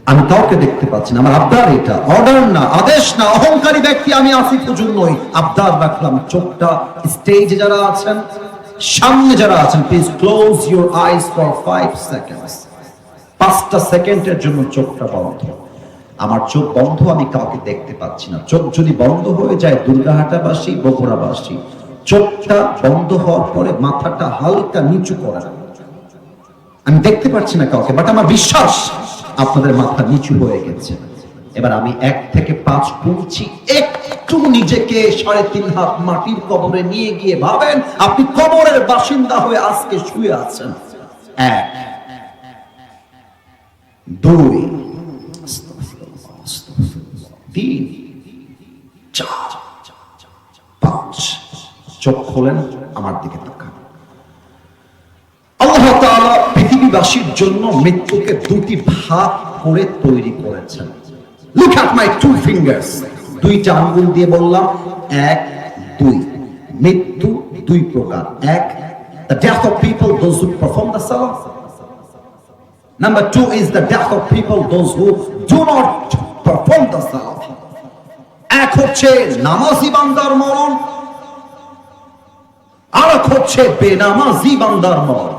আমি কাউকে দেখতে পাচ্ছি না, আমার আবদার এটা, অর্ডার না, আদেশ না। অহংকারী ব্যক্তি আমি আসিফ হুজুর নই, আবদার রাখলাম। চোখটা স্টেজে যারা আছেন, সামনে যারা আছেন, please close your eyes for 5 seconds. 5টা সেকেন্ডের জন্য চোখটা বন্ধ। আমার চোখ বন্ধ, আমি কাউকে দেখতে পাচ্ছি না। চোখ যদি বন্ধ হয়ে যায়, দুর্গাহাটাবাসী, বগুড়াবাসী, চোখটা বন্ধ হওয়ার পরে মাথাটা হালকা নিচু করেন। আমি দেখতে পাচ্ছি না কাউকে, বাট আমার বিশ্বাস আপনাদের মাথা নিচু হয়ে গেছে। এবার আমি 1 থেকে 5 গুনছি, একটু নিজেকে 3.5 হাত মাটির কবরে নিয়ে গিয়ে ভাবেন আপনি কবরের বাসিন্দা হয়ে আজকে শুয়ে আছেন। 1 2 3, 4, 5। চোখ খোলেন, আমার দিকে তাকান। আল্লাহ তাআলা পৃথিবীবাসীর জন্য মৃত্যুকে দুটি ভাগ করে তৈরি করেছেন। Look at my 2 fingers. দুইটা আঙ্গুল দিয়ে বললাম 1, 2। মৃত্যু দুই প্রকার। 1, the death of people, those who perform the salah. Number 2 is the death of people, those who do not perform the salah. এক হচ্ছে নামাজি বান্দার মরণ, আর এক হচ্ছে বেনামাজি বান্দার মরণ।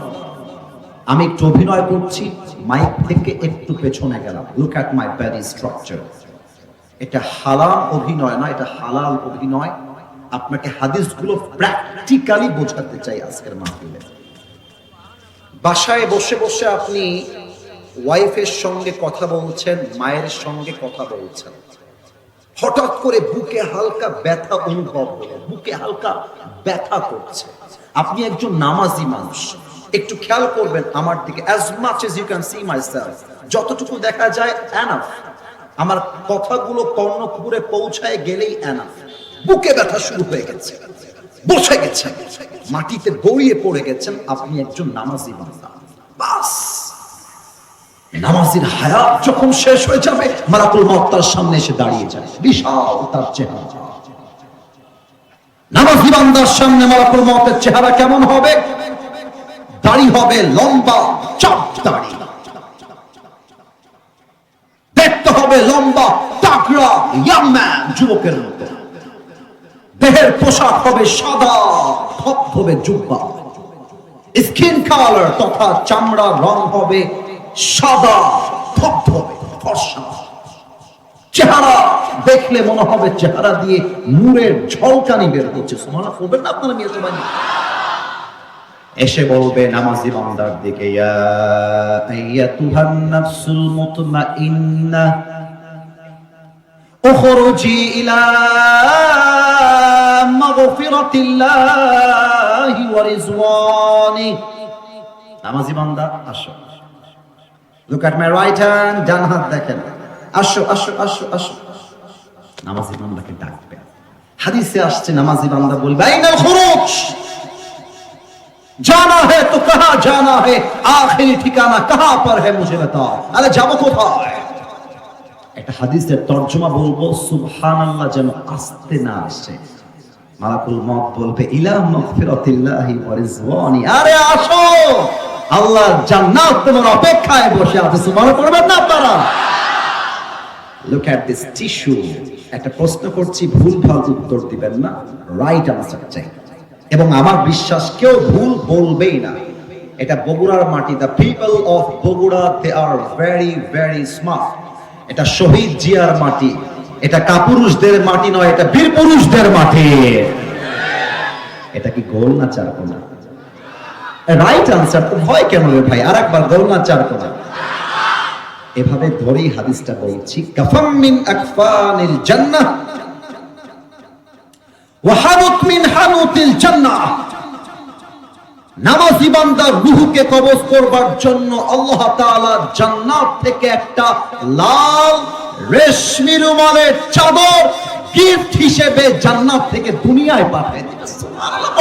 আমি একটু অভিনয় করছি, মাইক থেকে একটু পেছনে গেলাম। Look at my body structure. এটা হালাল অভিনয় না, এটা হালাল অভিনয়। আপনাকে হাদিসগুলো প্র্যাকটিক্যালি বোঝাতে চাই আজকের মাহফিলে। বাসায় বসে বসে আপনি ওয়াইফের সঙ্গে কথা বলছেন, মায়ের সঙ্গে কথা বলছেন, হঠাৎ করে বুকে হালকা ব্যথা অনুভব হলো, বুকে হালকা ব্যথা করছে। আপনি একজন নামাজি মানুষ, একটু খেয়াল করবেন আমার দিকে। as much as you can see myself, যতটুকু দেখা যায় enough। আমার কথাগুলো কর্ণকুহরে পৌঁছায় গেলেই enough। বুকে ব্যথা শুরু হয়ে গেছে, বসে গেছে, মাটিতে গড়িয়ে পড়ে গেছেন। আপনি একজন নামাজি বান্দা। বাস, নামাজের হায়াত যখন শেষ হয়ে যাবে, মালাকুল মউত তার সামনে এসে দাঁড়িয়ে যায়। বিশাল তার চেহারা। নামাজি বান্দার সামনে মালাকুল মউতের চেহারা কেমন হবে? দাড়ি হবে লম্বা, চাপ দাড়ি। দেখতে হবে লম্বা, তাগড়া, ইয়াং ম্যান, যুবকের মতো। দেহের পোশাক হবে সাদা, ধবধবে জুব্বা। স্কিন কালার তথা চামড়ার রং হবে সাদা, ধবধবে ফর্সা। চেহারা দেখলে মনে হবে চেহারা দিয়ে নূরের ঝলকানি বের হচ্ছে। সুবহানাল্লাহ বলবেন না আপনারা? মিয়া সবাই এসে বলবে নামাজি বান্দার দিকে, ইয়া আইয়াতুহান নাফসুল মুতমাইন্নাহ উখরুজি ইলা মাগফিরাতিল্লাহি ওয়া রিজওয়ানি। নামাজি বান্দা আসো। Look at my right hand, ডান হাত দেখেন। আসো আসো আসো আসো। নামাজি বান্দাকে ডাকবে। হাদিসে আসছে নামাজি বান্দা বলবে, আইনাল খুরুজ, जाना है तो कहां जाना है, आखिरी ठिकाना कहां पर है मुझे बता। আরে যাব কোথায়? একটা হাদিসের তরজমা বলবো, সুবহানাল্লাহ যেন আসতে না আসে। মালাকুল মউত বলবে, ইলা মাগফিরাতিল্লাহি ওয়া রিজওয়ানি। আরে আসো, আল্লাহর জান্নাত তোমার অপেক্ষায় বসে আছে। সুবহানাল্লাহ পড়বেন না আপনারা? Look at this tissue. একটা প্রশ্ন করছি, ভুলভাল উত্তর দিবেন না, রাইট আনসার চাই। এবং আমার বিশ্বাস কেউ ভুল বলবেই না। এটা বগুড়ার মাটি। The people of Bogura, they are very very smart. এটা শহীদ জিয়ার মাটি। এটা কাপুরুষদের মাটি নয়, এটা বীর পুরুষদের মাটি। এটা কি গোল না চার কোনা? Right answer. তো ভয় কেন রে ভাই? আর একবার, গোল না চার কোনা? এভাবে ধরেই হাদিসটা বলছি। কাফাম মিন আকফানিল জান্নাহ ওয়া হানুত মিন হানুতিল জান্নাহ। নামাজি বান্দার রূহকে কবজ করবার জন্য আল্লাহ তাআলা জান্নাত থেকে একটা লাল রেশমি রুমালের চাদর গিফট হিসেবে জান্নাত থেকে দুনিয়ায় পাঠিয়ে দিয়েছেন। সুবহানাল্লাহ।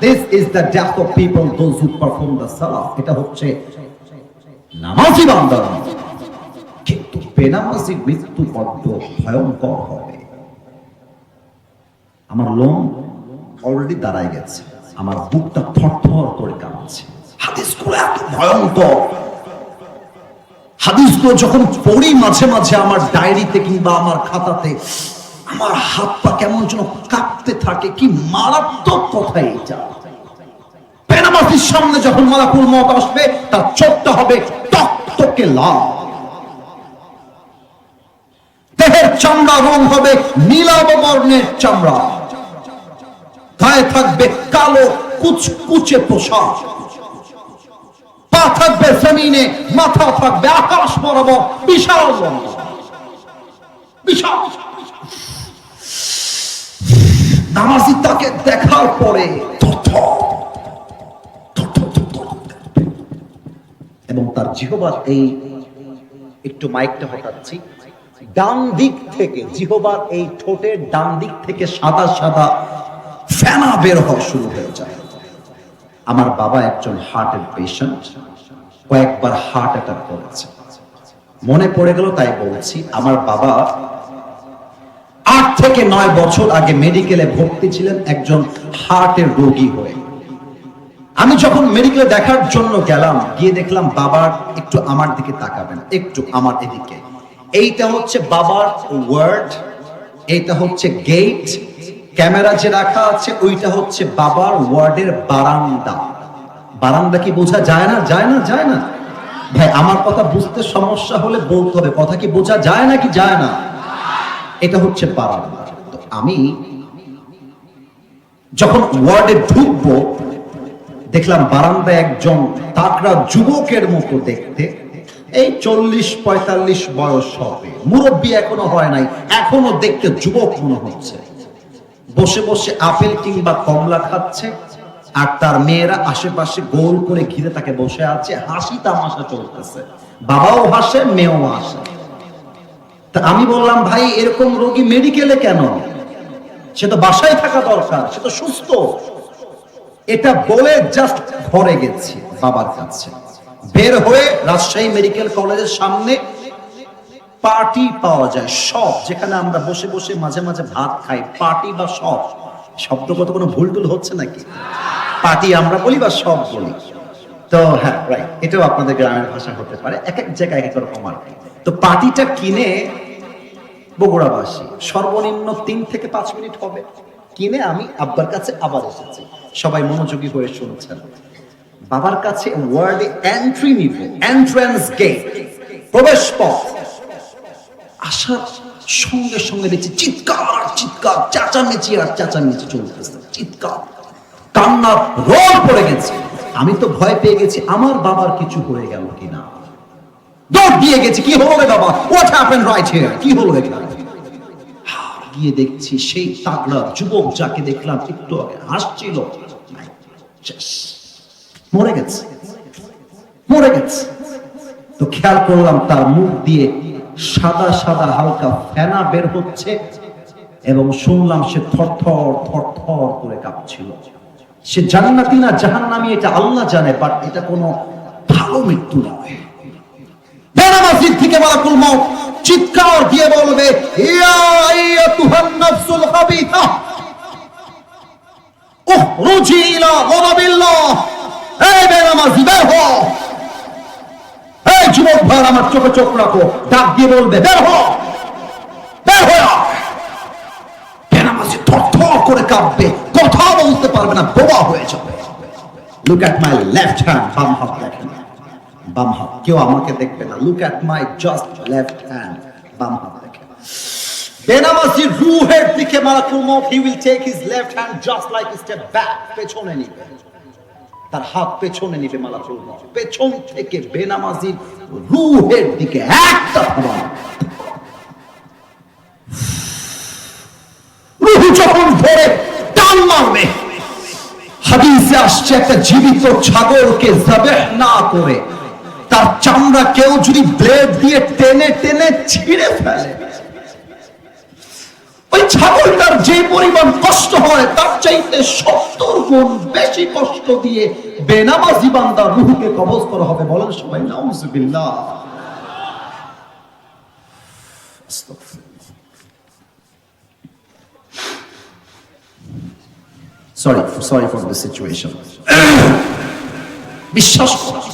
This is the death of people, those who perform the salah. এটা হচ্ছে নামাজি বান্দার। কিন্তু বেনামাজির মৃত্যু বড্ড ভয়ঙ্কর হবে। আমার লোম অলরেডি দাঁড়ায় গেছে, আমার বুকটা থরথর করে কাঁপছে। হাদিসগুলো এত ভয়ঙ্কর। হাদিসগুলো যখন পড়ি মাঝে মাঝে আমার ডায়েরিতে কিংবা আমার খাতাতে, আমার হাত পা কেমন যেন কাঁপতে থাকে। কি মারাত্মক কথা এটা! বেনামাজির সামনে যখন মালাকুল মউত আসবে, তার চোখটা হবে টকটকে লাল, দেহের চামড়া রং হবে নীলাভ বর্ণের চামড়া, গায়ে থাকবে কালো কুচকুচে পোশাক, পা থাকবে জমিনে, মাথা থাকবে আকাশ বরাবর, বিশাল লম্বা, বিশাল। নামাজি তাকে দেখার পরে এবং তার জিহ্বার এই, একটু মাইকটা হটাচ্ছি, ডান দিক থেকে, জিহবার এই ঠোঁটের ডান দিক থেকে সাদা সাদা ফেনা বের হওয়া শুরু হয়ে যায়। আমার বাবা একজন হার্টের পেশেন্ট, কয়েকবার হার্ট অ্যাটাক করেছে। মনে পড়ে গেল তাই বলছি। আমার বাবা 8 থেকে 9 বছর আগে মেডিকেলে ভর্তি ছিলেন একজন হার্টের রোগী হয়ে। আমি যখন মেডিকেলে দেখার জন্য গেলাম, গিয়ে দেখলাম বাবার একটু আমার দিকে তাকাবেন, একটু আমার এদিকে। এইটা হচ্ছে বাবার ওয়ার্ড, এইটা হচ্ছে গেট, ক্যামেরা যে রাখা আছে ওইটা হচ্ছে বাবার ওয়ার্ডের বারান্দা। বারান্দা কি বোঝা যায় না? যায় না? যায় না? ভাই আমার কথা বুঝতে সমস্যা হলে বলতে হবে, কথা কি বোঝা যায় না কি যায় না? এটা হচ্ছে বারান্দা। তো আমি যখন ওয়ার্ডে ঢুকবো দেখলাম বারান্দায় একজন তাকড়া যুবকের মতো দেখতে, এই 40-45 বয়স হবে, মুরব্বী এখনো হয় নাই, এখনো দেখতে যুবক মনে হচ্ছে। বসে বসে আপেল কিংবা কমলা খাচ্ছে, আর তার মেয়েরা আশেপাশে গোল করে ঘিরে তাকে বসে আছে, হাসি তামাশা চলতেছে, বাবাও হাসে মেয়েও হাসে। তা আমি বললাম, ভাই এরকম রোগী মেডিকেলে কেন? সে তো বাসায় থাকা দরকার, সে তো সুস্থ। এটা বলে জাস্ট ঘরে গেছি বাবার কাছে। বের হয়ে রাজশাহী মেডিকেল কলেজের সামনে পার্টি পাওয়া যায়, সব, যেখানে আমরা বসে বসে মাঝে মাঝে ভাত খাই, পার্টি বা সব শব্দগত কোনো ভুল টুল হচ্ছে নাকি? পার্টি আমরা বলি বা সব বলি। তো হ্যাঁ রাইট, এটাও আপনাদের গ্রামের ভাষা হতে পারে, এক এক জায়গায় এক এক রকম আর কি। তো পার্টিটা কিনে বগুড়াবাসী সর্বনিম্ন 3 থেকে 5 মিনিট হবে কিনে আমি আব্বার কাছে আবার এসেছি। সবাই মনোযোগী হয়ে শুনছেন। বাবার কাছে ওয়ার্ডে এন্ট্রি নিবে, এন্ট্রান্স গেট, প্রবেশ পথ। আসার সঙ্গে সঙ্গে দেখছি চিৎকার চিৎকার, চেঁচামেচি আর চেঁচামেচি চলতেছে, চিৎকার কান্না রোল পড়ে গেছে। আমি তো ভয় পেয়ে গেছি আমার বাবার কিছু হয়ে গেল কিনা, দৌড় দিয়ে গেছি, কি হলো রে বাবা, হোয়াট হ্যাপেন্ড রাইট হিয়ার, কি হলো এখানে? গিয়ে দেখছি সেই তাগড়া যুবক যাকে দেখলাম একটু আগে হাসছিল, মরে গেছে, মরে গেছে। তো খেয়াল করলাম তার মুখ দিয়ে সাদা সাদা হালকা ফেনা বের হচ্ছে, এবং শুনলাম সে থরথর থরথর করে কাঁপছিল। সে জান্নাতি না জাহান্নামী এটা আল্লাহ জানে, বাট এটা কোনো ভালো মৃত্যু নয়। বেনামাজির থেকে মালাকুল মউত চিৎকার দিয়ে বলবে, ইয়া আইয়াতুহান নাফসুল খাবিথা উখরুজি ইলা গাদাবিল্লাহ। এই বেনামাজি বের হ, এই যুবক ভাই আমার চোখে চোখ রাখো, ডাক দিয়ে বলবে বের হ, বের হ। বেনামাজি থরথর করে কাঁপবে, কথা বলতে পারবে না, বোবা হয়ে যাবে। Look at my left hand, বাম হাত দেখেন, বাম হাত, কেউ আমাকে দেখবে না। Look at my just left hand, বাম হাত দেখেন। বেনামাজির রূহের দিকে মালাকুল মউত, he will take his left hand just like a step back, পেছনে নিবে, তার হাত পেছনে নিবে মালাকুল মউত, পেছন থেকে বেনামাজির রূহের দিকে একটা থাবা। রূহ যখন ধরে টান মারবে, হাদিসে আসছে একটা জীবিত ছাগলকে যাবেহ না করে তার চামড়া কেউ যদি ব্লেড দিয়ে টেনে টেনে ছিঁড়ে ফেলে, ওই ছাগলটার যে পরিমাণ কষ্ট হয় তার চাইতে 70 গুণ বেশি কষ্ট দিয়ে বেনামাজি বান্দার রূহকে কবজ করা হবে। বলেন সবাই নাউজুবিল্লাহ। Sorry for the situation. বিশ্বাস করুন,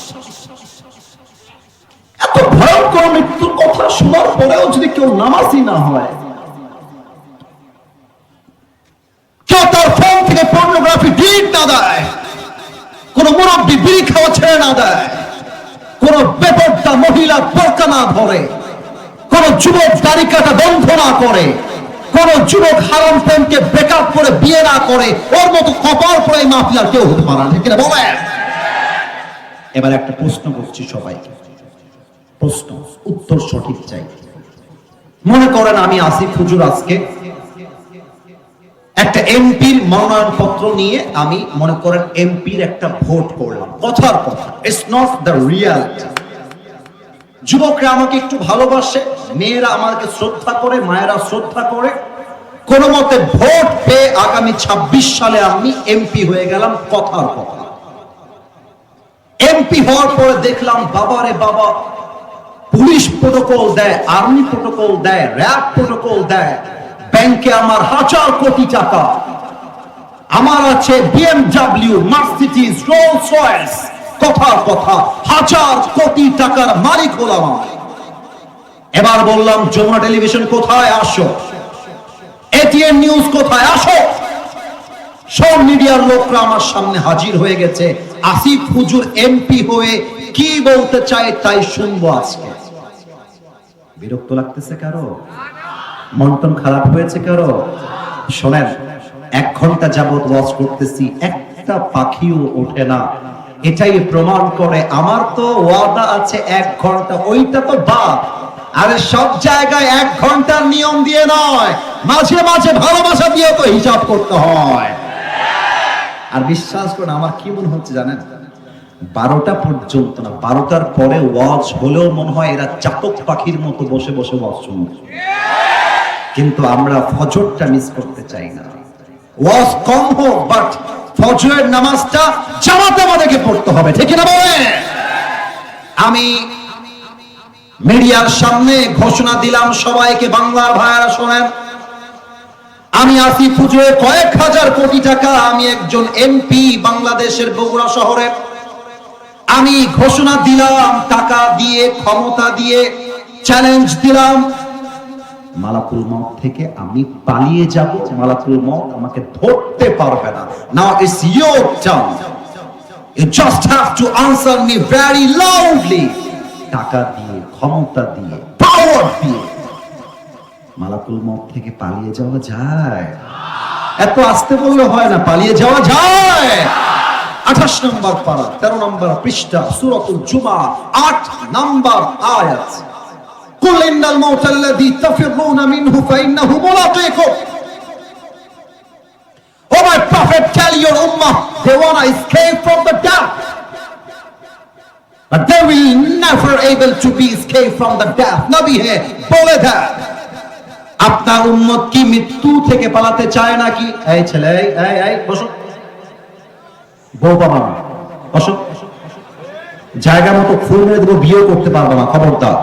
এত ভয়ঙ্কর মৃত্যুর কথা শোনার পরেও যদি কেউ নামাজি না হয়, কেউ তার ফোন থেকে পর্নোগ্রাফি ডিলিট না দেয়, কোন মুরব্বী বিড়ি খাওয়া ছেড়ে না দেয়, কোন বেপরদা মহিলা বোরকা না ধরে, কোন যুবক দাড়ি কাটা বন্ধ না করে, কোন যুবক হারাম প্রেমকে ব্রেকআপ করে বিয়ে না করে, ওর মতো কপাল পরে মাফিয়ার কেউ হতে পারে না, কিনা বলেন? এবার একটা প্রশ্ন করছি সবাইকে, প্রশ্ন উত্তর সঠিক চাই। মনে করেন আমি আসিফ হুজুর আজকে একটা এমপির মনোনয়ন পত্র নিয়ে আমি মনে করেন এমপির একটা ভোট করলাম, কথার কথা, ইটস নট দ্য রিয়ালিটি, যুবকরা আমাকে একটু ভালোবাসে, মেয়েরা আমাকে শ্রদ্ধা করে, মায়েরা শ্রদ্ধা করে। কোন মতে ভোট পেয়ে আগামী 26 সালে আমি এমপি হয়ে গেলাম। কথার কথা, এমপি হওয়ার পরে দেখলাম বাবারে বাবা, পুলিশ প্রোটোকল দেয়, আর্মি প্রোটোকল দেয়, র্যাব প্রোটোকল দেয়, ব্যাংকে আমার 1000 কোটি টাকা, আমার আছে বিএমডব্লিউ, মার্সিডিজ, রোলস রয়েস। কথার কথা, 1000 কোটি টাকার মালিক হলাম। এবার বললাম যমুনা টেলিভিশন কোথায়, আসো। এটিএন নিউজ কোথায়, আসো। সব মিডিয়ার লোকরা আমার সামনে হাজির হয়ে গেছে। আসিফ হুজুর এমপি হয়ে কি বলতে চায় তাই শুনবো আজকে। বিরক্ত লাগতেছে কারো? মন খারাপ হয়েছে কারো? শোনেন, 1 ঘন্টা যাবত ওয়াজ করতেছি, একটা পাখিও ওঠে না। এটাই প্রমাণ করে আমার তো ওয়াদা আছে 1 ঘন্টা, ওইটা তো বাদ। আরে সব জায়গায় 1 ঘন্টার নিয়ম দিয়ে নয়, মাঝে মাঝে ভালোবাসা দিয়ে তো হিসাব করতে হয়। আর বিশ্বাস করুন, আমার কি মনে হচ্ছে জানেন, 12টা পর্যন্ত না, 12টার পরে ওয়াজ হলেও মনে হয় এরা চাতক পাখির মতো বসে বসে ওয়াজ শুনবে। কিন্তু আমরা ফজরটা মিস করতে চাই না। ওয়াজ কম হোক, বাট ফজরের নামাজটা জামাতে আমাদেরকে পড়তে হবে, ঠিক না বলে? আমি মিডিয়ার সামনে ঘোষণা দিলাম সবাইকে, বাংলার ভাইয়ারা শোনেন, আমি আসিফ হুজুরের কয়েক হাজার কোটি টাকা, আমি একজন এমপি বাংলাদেশের বগুড়া শহরে। আমি ঘোষণা দিলাম, টাকা দিয়ে, ক্ষমতা দিয়ে চ্যালেঞ্জ দিলাম, মালাকুল মউত থেকে আমি পালিয়ে যাব, মালাকুল মউত আমাকে ধরতে পারবে না। Now it's your turn, you just have to answer me very loudly. টাকা দিয়ে, ক্ষমতা দিয়ে, পাওয়ার দিয়ে মালাকুল মউত থেকে পালিয়ে যাওয়া যায়? এত আস্তে বললে হয় না, পালিয়ে যাওয়া যায়। 28 নম্বর পারা, 13 নম্বর পৃষ্ঠা, সূরাতুল জুমা, 8 নম্বর আয়াত। কুল ইন্নাল মাউতাল্লাযী তাফিরুনা মিনহু ফাইন্নাহু মুলাকীকুম। Oh my prophet, tell your ummah they want to escape from the death, but they will never able to be escape from the death. নবী হে বলে দেন, আপনার উম্মত কি মৃত্যু থেকে পালাতে চায় নাকি? এই ছেলে, এই বসো, বউ বাবা বসো, জায়গা মতো ফুল মেরে দেবো, বিয়ে করতে পারবো না, খবরদার।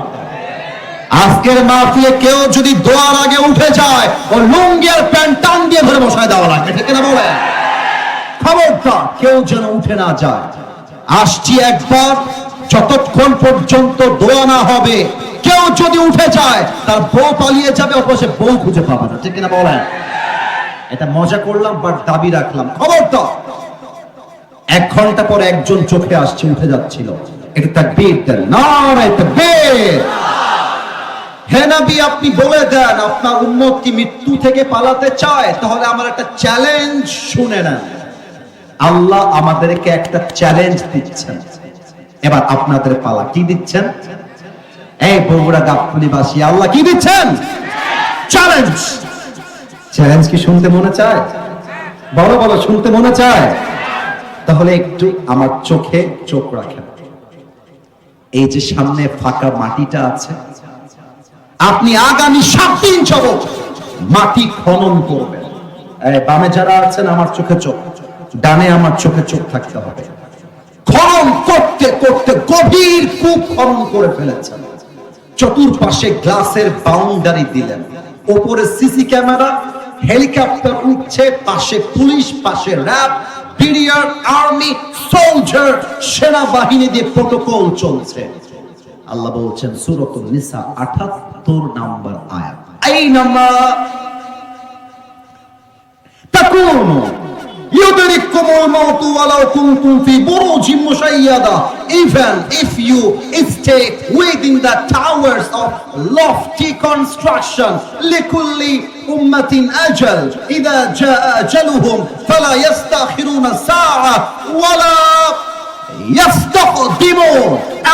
আজকের মাহফিলে কেউ যদি দোয়ার আগে উঠে যায়, ও লুঙ্গি আর প্যান্ট টান দিয়ে ধরে বসায় দেওয়া লাগবে, ঠিক না বলে? খবরদার, কেউ যেন উঠে না যায়। আসছি একবার, যতক্ষণ পর্যন্ত দোয়া না হবে, কেউ যদি উঠে যায় তার বউ পালিয়ে যাবে, অবশ্যই বউ খুঁজে পাবে না, ঠিক না বলেন? এটা মজা করলাম, বাট দাবি রাখলাম, খবরদার। 1 ঘন্টা পরে একজন চোখে আসছে, উঠে যাচ্ছিল, এটা তাকবীর দেন, নারায়ে তাকবীর। হে নবী, আপনি বলে দেন আপনার উম্মত কি মৃত্যু থেকে পালাতে চায়? তাহলে আমার একটা চ্যালেঞ্জ শুনে নেন। আল্লাহ আমাদেরকে একটা চ্যালেঞ্জ দিচ্ছেন, এবার আপনাদের পালা। কি দিচ্ছেন? এই বগুড়া গাবতলীবাসী, আল্লাহ কি দিচ্ছেন? চ্যালেঞ্জ। চ্যালেঞ্জ কি শুনতে মনে চায়? বলো বলো, শুনতে মনে চায়? তাহলে একটু আমার চোখে চোখ রাখেন। এই যে সামনে ফাঁকা মাটিটা আছে, আপনি আগামী 7 দিন যাবত মাটি খনন করবেন। বামে যারা আছেন, আমার চোখে চোখ, ডানে আমার চোখে চোখ থাকতে হবে। খনন করতে করতে গভীর কূপ খনন করে ফেলেছেন। চতুর্পাশে গ্লাসের বাউন্ডারি দিলেন, উপরে সিসি ক্যামেরা, হেলিকপ্টার উঠছে, পাশে পুলিশ, পাশে র্যাব, বিডিআর, আর্মি, সোলজার, সেনাবাহিনী দিয়ে প্রোটোকল চলছে। আল্লাহ বলছেন সূরাতুন নিসা 78 নম্বর আয়াত, আইনামা তাকুনু ইউদরিকুমুল মাউতু ওয়ালাউ কুনতুম ফি বুরুজিন মুশাইয়াদা, even if you stay within the towers of lofty construction, likulli ummatin ajal idha jaa ajaluhum fala yastakhiruna sa'a wala yastaqdimun.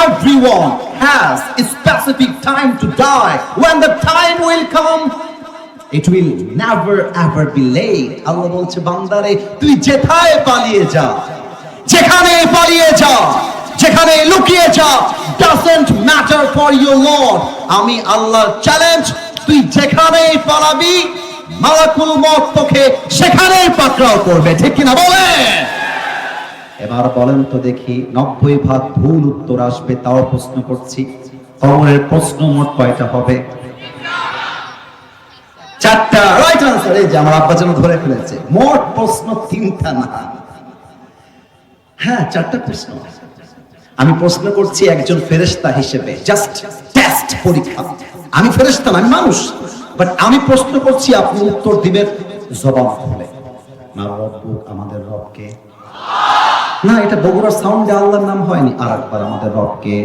Everyone has a specific time to die. When the time will come, it will never ever be late. আল্লাহ বলছে, বান্দারে তুই যেথায় পালিয়ে যা, যেখানে পালিয়ে যা, যেখানে লুকিয়ে যা, doesn't matter for your Lord। আমি আল্লাহর চ্যালেঞ্জ, তুই যেখানেই পালাবি মালাকুল মউত তোকে সেখানেই পাকড়াও করবে, ঠিক কিনা বলেন? এবার বলেন তো দেখি, 90% ভুল উত্তর আসবে, তাও প্রশ্ন করছি, কবরের প্রশ্ন মোট কয়টা হবে? 4টা রাইট আনসার। এই যে আমার আব্বা যেন ধরে ফেলেছে, মোট প্রশ্ন 3টা না, হ্যাঁ 4টা প্রশ্ন। আমি প্রশ্ন করছি একজন ফেরেশতা হিসেবে, জাস্ট টেস্ট, পরীক্ষা। আমি ফেরেশতা না, আমি মানুষ, বাট আমি প্রশ্ন করছি, আপনি উত্তর দিবেন জবান খুলে। না রব্বুক, আমাদের রবকে, না এটা বগুড়ার সাউন্ডে আল্লাহর নাম হয়নি, আরেকবার আমাদের রবকে।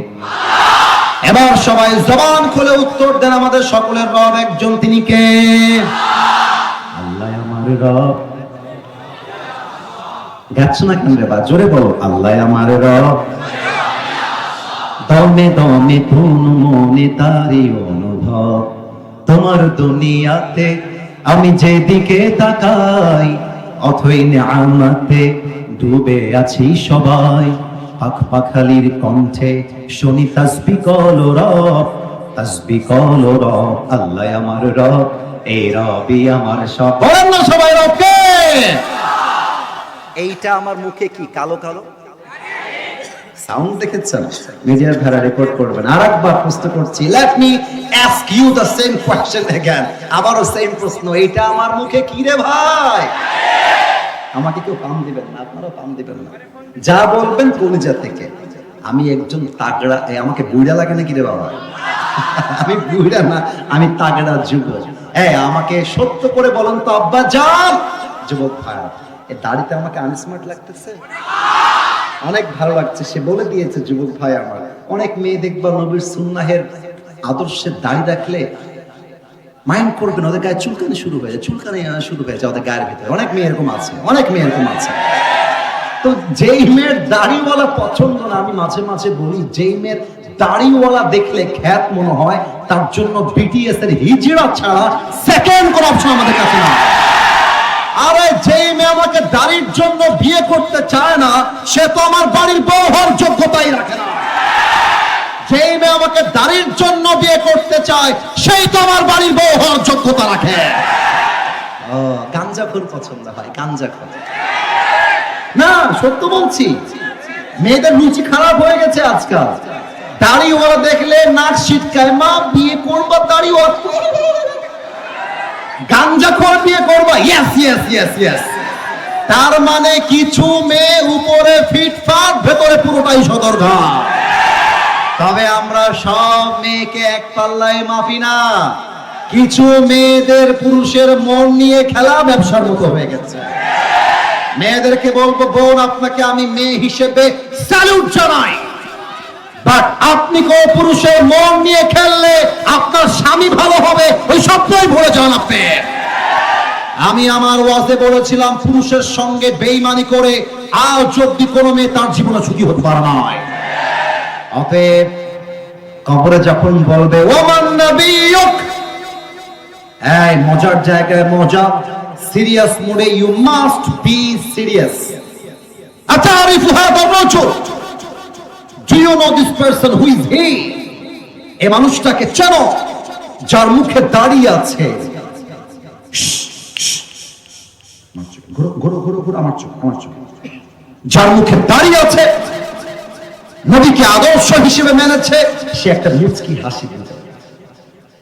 এবার সবাই জবান খুলে উত্তর দেন, আমাদের সকলের রব একজন, তিনি কে? আল্লাহ আমার রব। গাচ্ছ না কেন রে বা, জোরে বলো, আল্লাহ আমার রব। দমে দমে তনু মনে তারি অনুভব, তোমার দুনিয়াতে আমি যেদিকে তাকাই অথই নিয়ামতে ডুবে আছি সবাই। পাখ পাখালির কণ্ঠে শুনি তাসবিহ কলো রব, তাসবিহ কলো রব, আল্লাহ আমার রব, এই রবই আমার সব। বলেন না সবাই রবকে। এইটা আমার মুখে কি কালো কালো সাউন্ড দেখেছেন? মিডিয়ার ধারা রেকর্ড করবেন। আরেকবার প্রশ্ন করছি, let me ask you the same question again. আবারও সেম প্রশ্ন, এইটা আমার মুখে কি রে ভাই? আমাকে কেউ পাম দিবেন না, আপনারাও পাম দিবেন না, যা বলবেন কলিজা থেকে। আমি একজন তাগড়া, আমাকে বুইড়া লাগে নাকি রে বাবা? আমি বুইড়া না, আমি তাগড়া যুবক। আমাকে সত্য করে বলেন তো আব্বা জান, যুবক ভাই, এই দাড়িতে আমাকে আনস্মার্ট লাগতেছে? অনেক ভালো লাগছে, সে বলে দিয়েছে যুবক ভাই আমার। অনেক মেয়ে দেখবা নবীর সুন্নাহের আদর্শের দাড়ি রাখলে মাইন্ড করবেন, ওদের গায়ে চুলকানি শুরু হয়ে যায়, চুলকানি শুরু হয়ে যায় ওদের গায়ের ভিতরে। অনেক মেয়ে এরকম আছে, অনেক মেয়ে এরকম আছে। তো যেই মেয়ের দাড়িওয়ালা পছন্দ না, আমি মাঝে মাঝে বলি, যেই মেয়ের দাড়িওয়ালা দেখলে খ্যাত মনে হয়, তার জন্য বিটিএস এর হিজড়া ছাড়া সেকেন্ড কোন অপশন আমাদের কাছে না। আরে যেই মেয়ে আমাকে দাড়ির জন্য বিয়ে করতে চায় না, সে তো আমার বাড়ির বউ হওয়ার যোগ্যতাই রাখে না। যেই মেয়ে আমাকে দাড়ির জন্য বিয়ে করতে চায়, সেই তো আমার বাড়ির বউ হওয়ার যোগ্যতা রাখে। গাঞ্জাখোর পছন্দ হয়, গাঞ্জাখোর না, সত্য বলছি। মেয়েদের রুচি খারাপ হয়ে গেছে আজকাল। দাড়িওয়ালা দেখলে নাক ছিটকায়, মা বিয়ে করবা দাড়িওয়ালা, গাঞ্জাখোর বিয়ে করবা, ইয়েস ইয়েস ইয়েস ইয়েস। তার মানে কিছু মেয়ে উপরে ফিটফাট, ভেতরে পুরোটাই সদরঘাট। তবে আমরা সব মেয়েকে এক পাল্লায় মাপি না। কিছু মেয়েদের পুরুষের মন নিয়ে খেলা ব্যবসার মতো হয়ে গেছে। মেয়েদেরকে বলবো, বোন আপনাকে আমি মেয়ে হিসেবে স্যালুট জানাই, বাট আপনি কোন পুরুষের মন নিয়ে খেললে আপনার স্বামী ভালো হবে, ওই স্বপ্নই ভুলে যান আপনি। আমি আমার ওয়াজে বলেছিলাম, পুরুষের সঙ্গে বেঈমানি করে আজ অব্দি কোনো মেয়ে তার জীবনে সুখী হতে পারে না। অতএব কবরে যখন বলবে ওমান নবিয়ুক, এই মজার জায়গায় মজা, সিরিয়াস মোডে, ইউ মাস্ট বি সিরিয়াস। আতারিফু হাদা রাজুল, do you know this person, who is he? এই মানুষটাকে চেনো যার মুখে দাড়ি আছে। ঘুরো ঘুরো ঘুরো ঘুরো, আমার চোখ, আমার চোখ। যার মুখে দাড়ি আছে, নবীকে আদর্শ হিসেবে মেনেছে, সে একটা মুচকি হাসি দিতে।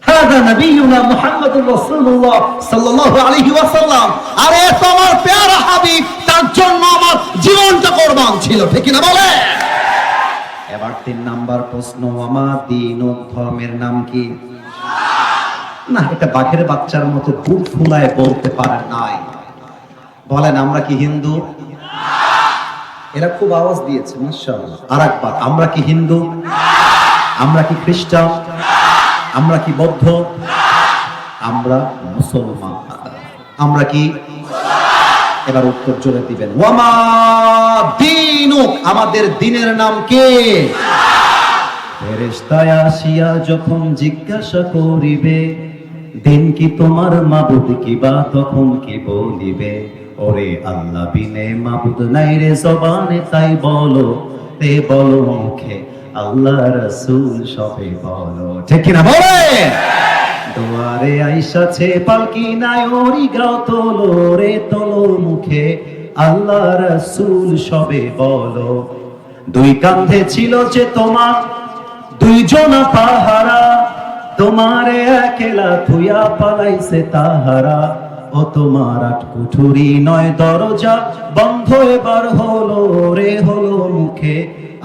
হাদা নবিয়ুনা মুহাম্মদুর রাসূলুল্লাহ সাল্লাল্লাহু আলাইহি ওয়াসাল্লাম। আরে তোমার প্যারা হাবিব, তার জন্য আমার জীবনটা কুরবান ছিল, ঠিক না বলে? এবার 3 নাম্বার প্রশ্ন, আমার দ্বীন ও ধর্মের নাম কি? না, এটা বাঘের বাচ্চার মতো বুক ফুলায় বলতে পারে নাই। বলেন, আমরা কি হিন্দু? এরা খুব আওয়াজ দিয়েছে, মাশাআল্লাহ। আরেকবার, আমরা কি হিন্দু? আমরা কি খ্রিস্টান? আমরা কি বৌদ্ধ? আমরা মুসলমান। আমরা কি? এবার উত্তর জোরে দিবেন, ওয়ামা দীনুক, আমাদের দ্বীনের নাম কি? ফেরেশতায় আসিয়া যখন জিজ্ঞাসা করিবে, দিন কি তোমার মাবুদ কিবা, তখন কি বলিবে? ওরে আল্লাহ বিনে মাবুদ নাই রে জবানে, তাই বলো তে বলো মুখে আল্লাহ রাসূল সবে বলো, ঠিক কিনা বলে? দুয়ারে আইসাছে পালকি নাই ওরি গাও তোলো রে তোলো মুখে আল্লাহ রাসূল সবে বলো। দুই কাঁধে ছিল যে তোমার দুইজন পাহারা, তোমারে একলা থুয়া পালাইছে তাহারা। ও তোমার আট কুঠুরি নয় দরজা বন্ধ এবার হলো রে হলো মুখে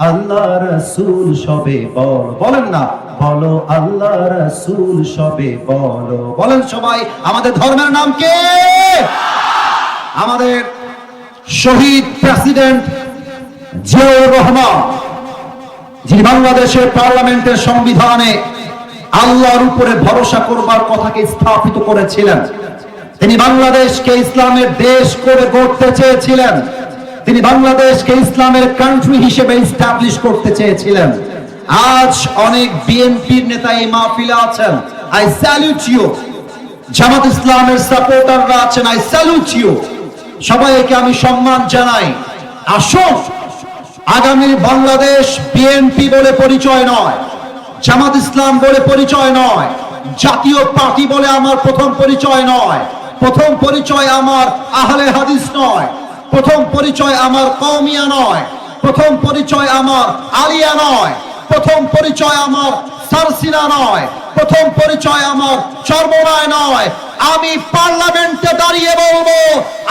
আল্লাহ রাসূল সবে বলো। বলেন না, বলো আল্লাহ রাসূল সবে বলো। বলেন সবাই, আমাদের ধর্মের নাম কে? আমাদের শহীদ প্রেসিডেন্ট জিয়াউর রহমান, যিনি বাংলাদেশের পার্লামেন্টের সংবিধানে আল্লাহর উপরে ভরসা করবার কথাকে স্থাপিত করেছিলেন। তিনি বাংলাদেশকে ইসলামের দেশ করে গড়তে চেয়েছিলেন। তিনি বাংলাদেশকে ইসলামের কান্ট্রি হিসেবে এস্টাবলিশ করতে চেয়েছিলেন। আজ অনেক বিএনপির নেতা এই মাহফিলে আছেন, আই স্যালুট ইউ। জামাত ইসলামের সাপোর্টাররা আছেন, আই স্যালুট ইউ। সবাইকে আমি সম্মান জানাই। আসুন, আগামী বাংলাদেশ বিএনপি বলে পরিচয় নয়, জামাত ইসলাম বলে পরিচয় নয়, জাতীয় পার্টি বলে আমার প্রথম পরিচয় নয়। প্রথম পরিচয় আমার আহলে হাদিস নয়, প্রথম পরিচয় আমার কওমিয়া নয়, প্রথম পরিচয় আমার আলিয়া নয়, প্রথম পরিচয় আমার সারসিনা নয়, প্রথম পরিচয় আমার চরমনায় নয়। আমি পার্লামেন্টে দাঁড়িয়ে বলবো,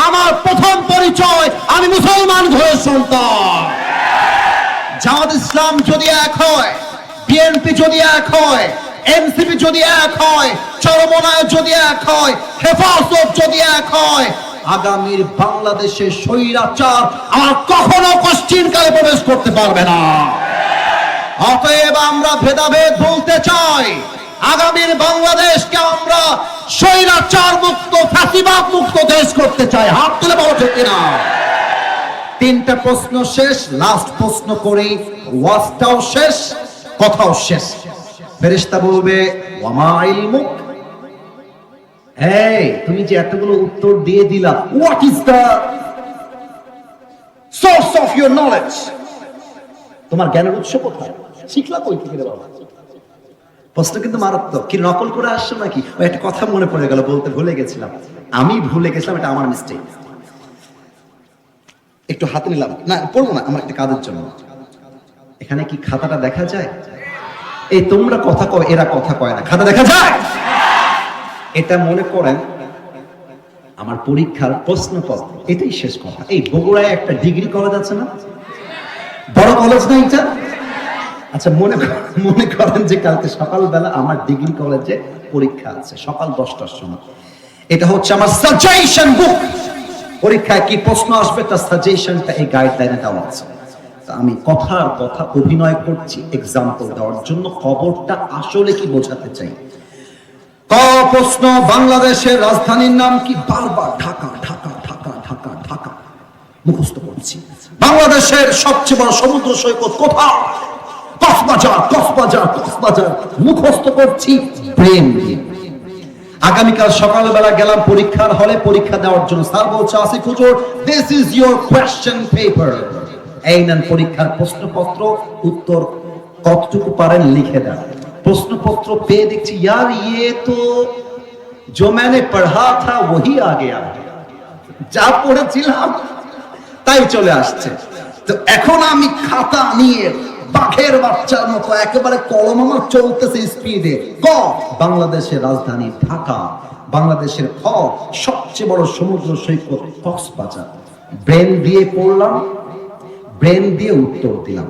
আমার প্রথম পরিচয় আমি মুসলমান ঘরের সন্তান। জামাত ইসলাম যদি এক হয়, বিএনপি যদি এক হয়, এনসিপি যদি এক হয়, চরমনায় যদি এক হয়, হেফাজত যদি এক হয়, আগামীর বাংলাদেশের স্বৈরাচার আর কখনো কোশ্চিনকালে প্রবেশ করতে পারবে না। অতএব আমরা ভেদাভেদ ভুলতে চাই। আগামীর বাংলাদেশকে আমরা স্বৈরাচার মুক্ত, ফ্যাসিবাদ মুক্ত দেশ করতে চাই। হাত তুলে বলো ঠিক কিনা? তিনটা প্রশ্ন শেষ, লাস্ট প্রশ্ন করি, ওয়াজটাও শেষ, কথাও শেষ। ফেরেশতা বলবে ওয়ামা ইলমুক, এই তুমি যে এতগুলো উত্তর দিয়ে দিলা, what is the source of your knowledge? তোমার জ্ঞানের উৎস কোথায়? শিখলা কই থেকে রে বাবা? প্রশ্ন কিন্তু মারাত্মক। কি নকল করে আসছো নাকি? ওই একটা কথা মনে পড়ে গেল, বলতে ভুলে গেছিলাম। আমি ভুলে গেছিলাম, এটা আমার মিস্টেক। একটু হাতে নিলাম, না পড়বো না, আমার একটা কাজের জন্য। এখানে কি খাতাটা দেখা যায়? এই তোমরা কথা কয়, এরা কথা কয় না, খাতা দেখা যায়? এটা মনে করেন আমার পরীক্ষার প্রশ্নপত্র, এটাই শেষ কথা। এই বগুড়ায় একটা ডিগ্রি কলেজ আছে না, বড় কলেজ না এটা? আচ্ছা, মনে করেন যে কালকে সকালবেলা আমার ডিগ্রি কলেজে পরীক্ষা আছে, সকাল 10টার সময়। এটা হচ্ছে আমার সাজেশন বুক। পরীক্ষায় কি প্রশ্ন আসবে তার সাজেশনটা এই গাইডলাইনে দেওয়া আছে। আমি কথার কথা অভিনয় করছি এক্সাম্পল দেওয়ার জন্য, খবরটা আসলে কি বোঝাতে চাই। ক প্রশ্ন, বাংলাদেশের রাজধানীর নাম কি? বারবার ঢাকা ঢাকা ঢাকা ঢাকা ঢাকা মুখস্থ করছি। বাংলাদেশের সবচেয়ে বড় সমুদ্র সৈকত কোথায়? কক্সবাজার কক্সবাজার কক্সবাজার মুখস্থ করছি ব্রেন দিয়ে। আগামীকাল সকালবেলা গেলাম পরীক্ষার হলে পরীক্ষা দেওয়ার জন্য। স্যার বলছে, আসিফ হুজুর, this is your question paper. এই নেন পরীক্ষার প্রশ্নপত্র, উত্তর কতটুকু পারেন লিখে দেন। প্রশ্নপত্র পেয়ে দেখছি, यार ये तो जो मैंने पढ़ा था वही आ गया, যা পড়েছিলাম তাই চলে আসছে। তো এখন আমি খাতা নিয়ে বাঘের বাচ্চার মতো একেবারে কলম আমার চলতেছে স্পিডে। ক বাংলাদেশের রাজধানী ঢাকা, বাংলাদেশের খ সবচেয়ে বড় সমুদ্র সৈকত কক্সবাজার। ব্রেন দিয়ে পড়লাম, ব্রেন দিয়ে উত্তর দিলাম।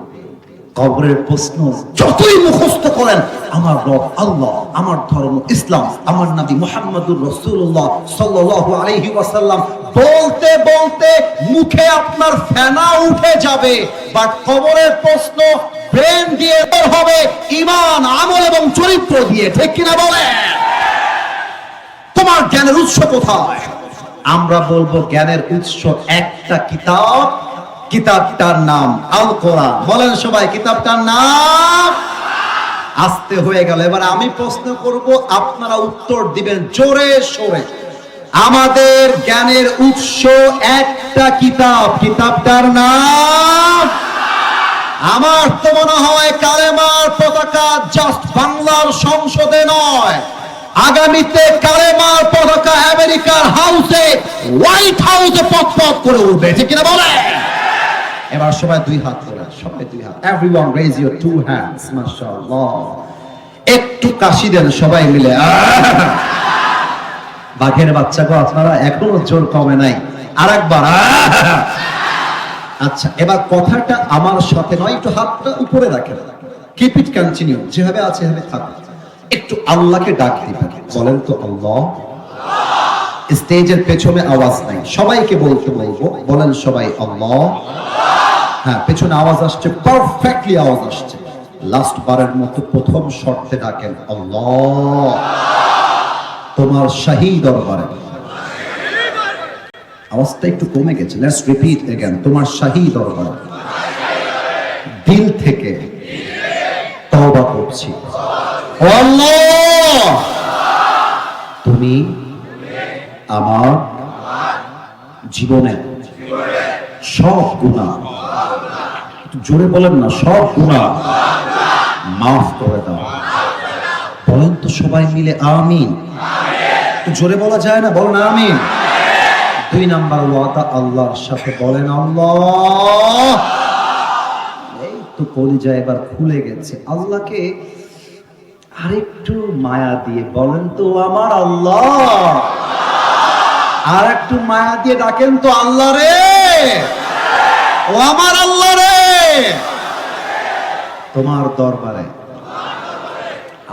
কবরের প্রশ্ন যতই মুখস্থ করেন, আমার রব আল্লাহ, আমার ধর্ম ইসলাম, আমার নবী মুহাম্মদুর রাসূলুল্লাহ সাল্লাল্লাহু আলাইহি ওয়াসাল্লাম বলতে বলতে মুখে আপনার ফেনা উঠে যাবে। বাট কবরের প্রশ্ন ব্রেন দিয়ে বের হবে, ঈমান, আমল এবং চরিত্র দিয়ে। ঠিক কিনা বলেন? তোমার জ্ঞানের উৎস কোথায়? আমরা বলবো জ্ঞানের উৎস একটা কিতাব, কিতাবটার নাম আল কোরআন। বলেন সবাই, কিতাবটার নাম। আস্তে হয়ে গেল। এবার আমি প্রশ্ন করব, আপনারা উত্তর দিবেন জোরে সোরে। আমাদের জ্ঞানের উৎস একটা কিতাব, কিতাবটার নাম। আমার তো মনে হয় কালেমার পতাকা জাস্ট বাংলার সংসদে নয়, আগামীতে কালেমার পতাকা আমেরিকার হাউসে, হোয়াইট হাউসে পথ পথ করে উঠবে, ঠিক কিনা বলে? এবার সবাই দুই হাত তোলেন, সবাই দুই হাত, everyone raise your two hands, মাশাআল্লাহ। একটু কাশি দেন সবাই মিলে। বাঘের বাচ্চা গো, আপনারা এখনো জোর কমে নাই, আরেকবার। আচ্ছা, এবার কথাটা আমার সাথে নয়, একটু হাতটা উপরে রাখেন, কিপ ইট কন্টিনিউ, যেভাবে আছে এভাবে থাকুন। একটু আল্লাহকে ডাক দিবেন, বলেন তো আল্লাহ। স্টেজের পেছনে আওয়াজ নাই, সবাইকে বলতে বলবো, বলেন সবাই আল্লাহ। হ্যাঁ, পেছনে আওয়াজ আসছে, পারফেক্টলি আওয়াজ আসছে। লাস্ট বারের মতো প্রথম শর্তে ডাকেন আল্লাহ, তোমার শাহী দরবারে। আওয়াজটা একটু কমে গেছে, লেটস রিপিট अगेन, তোমার শাহী দরবারে দিল থেকে তওবা করছি, ও আল্লাহ, তুমি আমার জীবনে সব গুনাহ, একটু জোরে বলেন না, সব গুনাহ মাফ করে দাও। বলেন তো সবাই মিলে আমিন। একটু জোরে বলা যায় না, বলেন আমিন। দুই নাম্বার ওয়াদা আল্লাহর সাথে, বলেন আল্লাহ। এই তো কলিজা এবার খুলে গেছে, আল্লাহকে আরেকটু মায়া দিয়ে বলেন তো আমার আল্লাহ। আর একটু মায়া দিয়ে ডাকেন তো আল্লাহ রে, ও আমার আল্লাহ রে, তোমার দরবারে।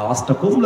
আওয়াজটা কমলো।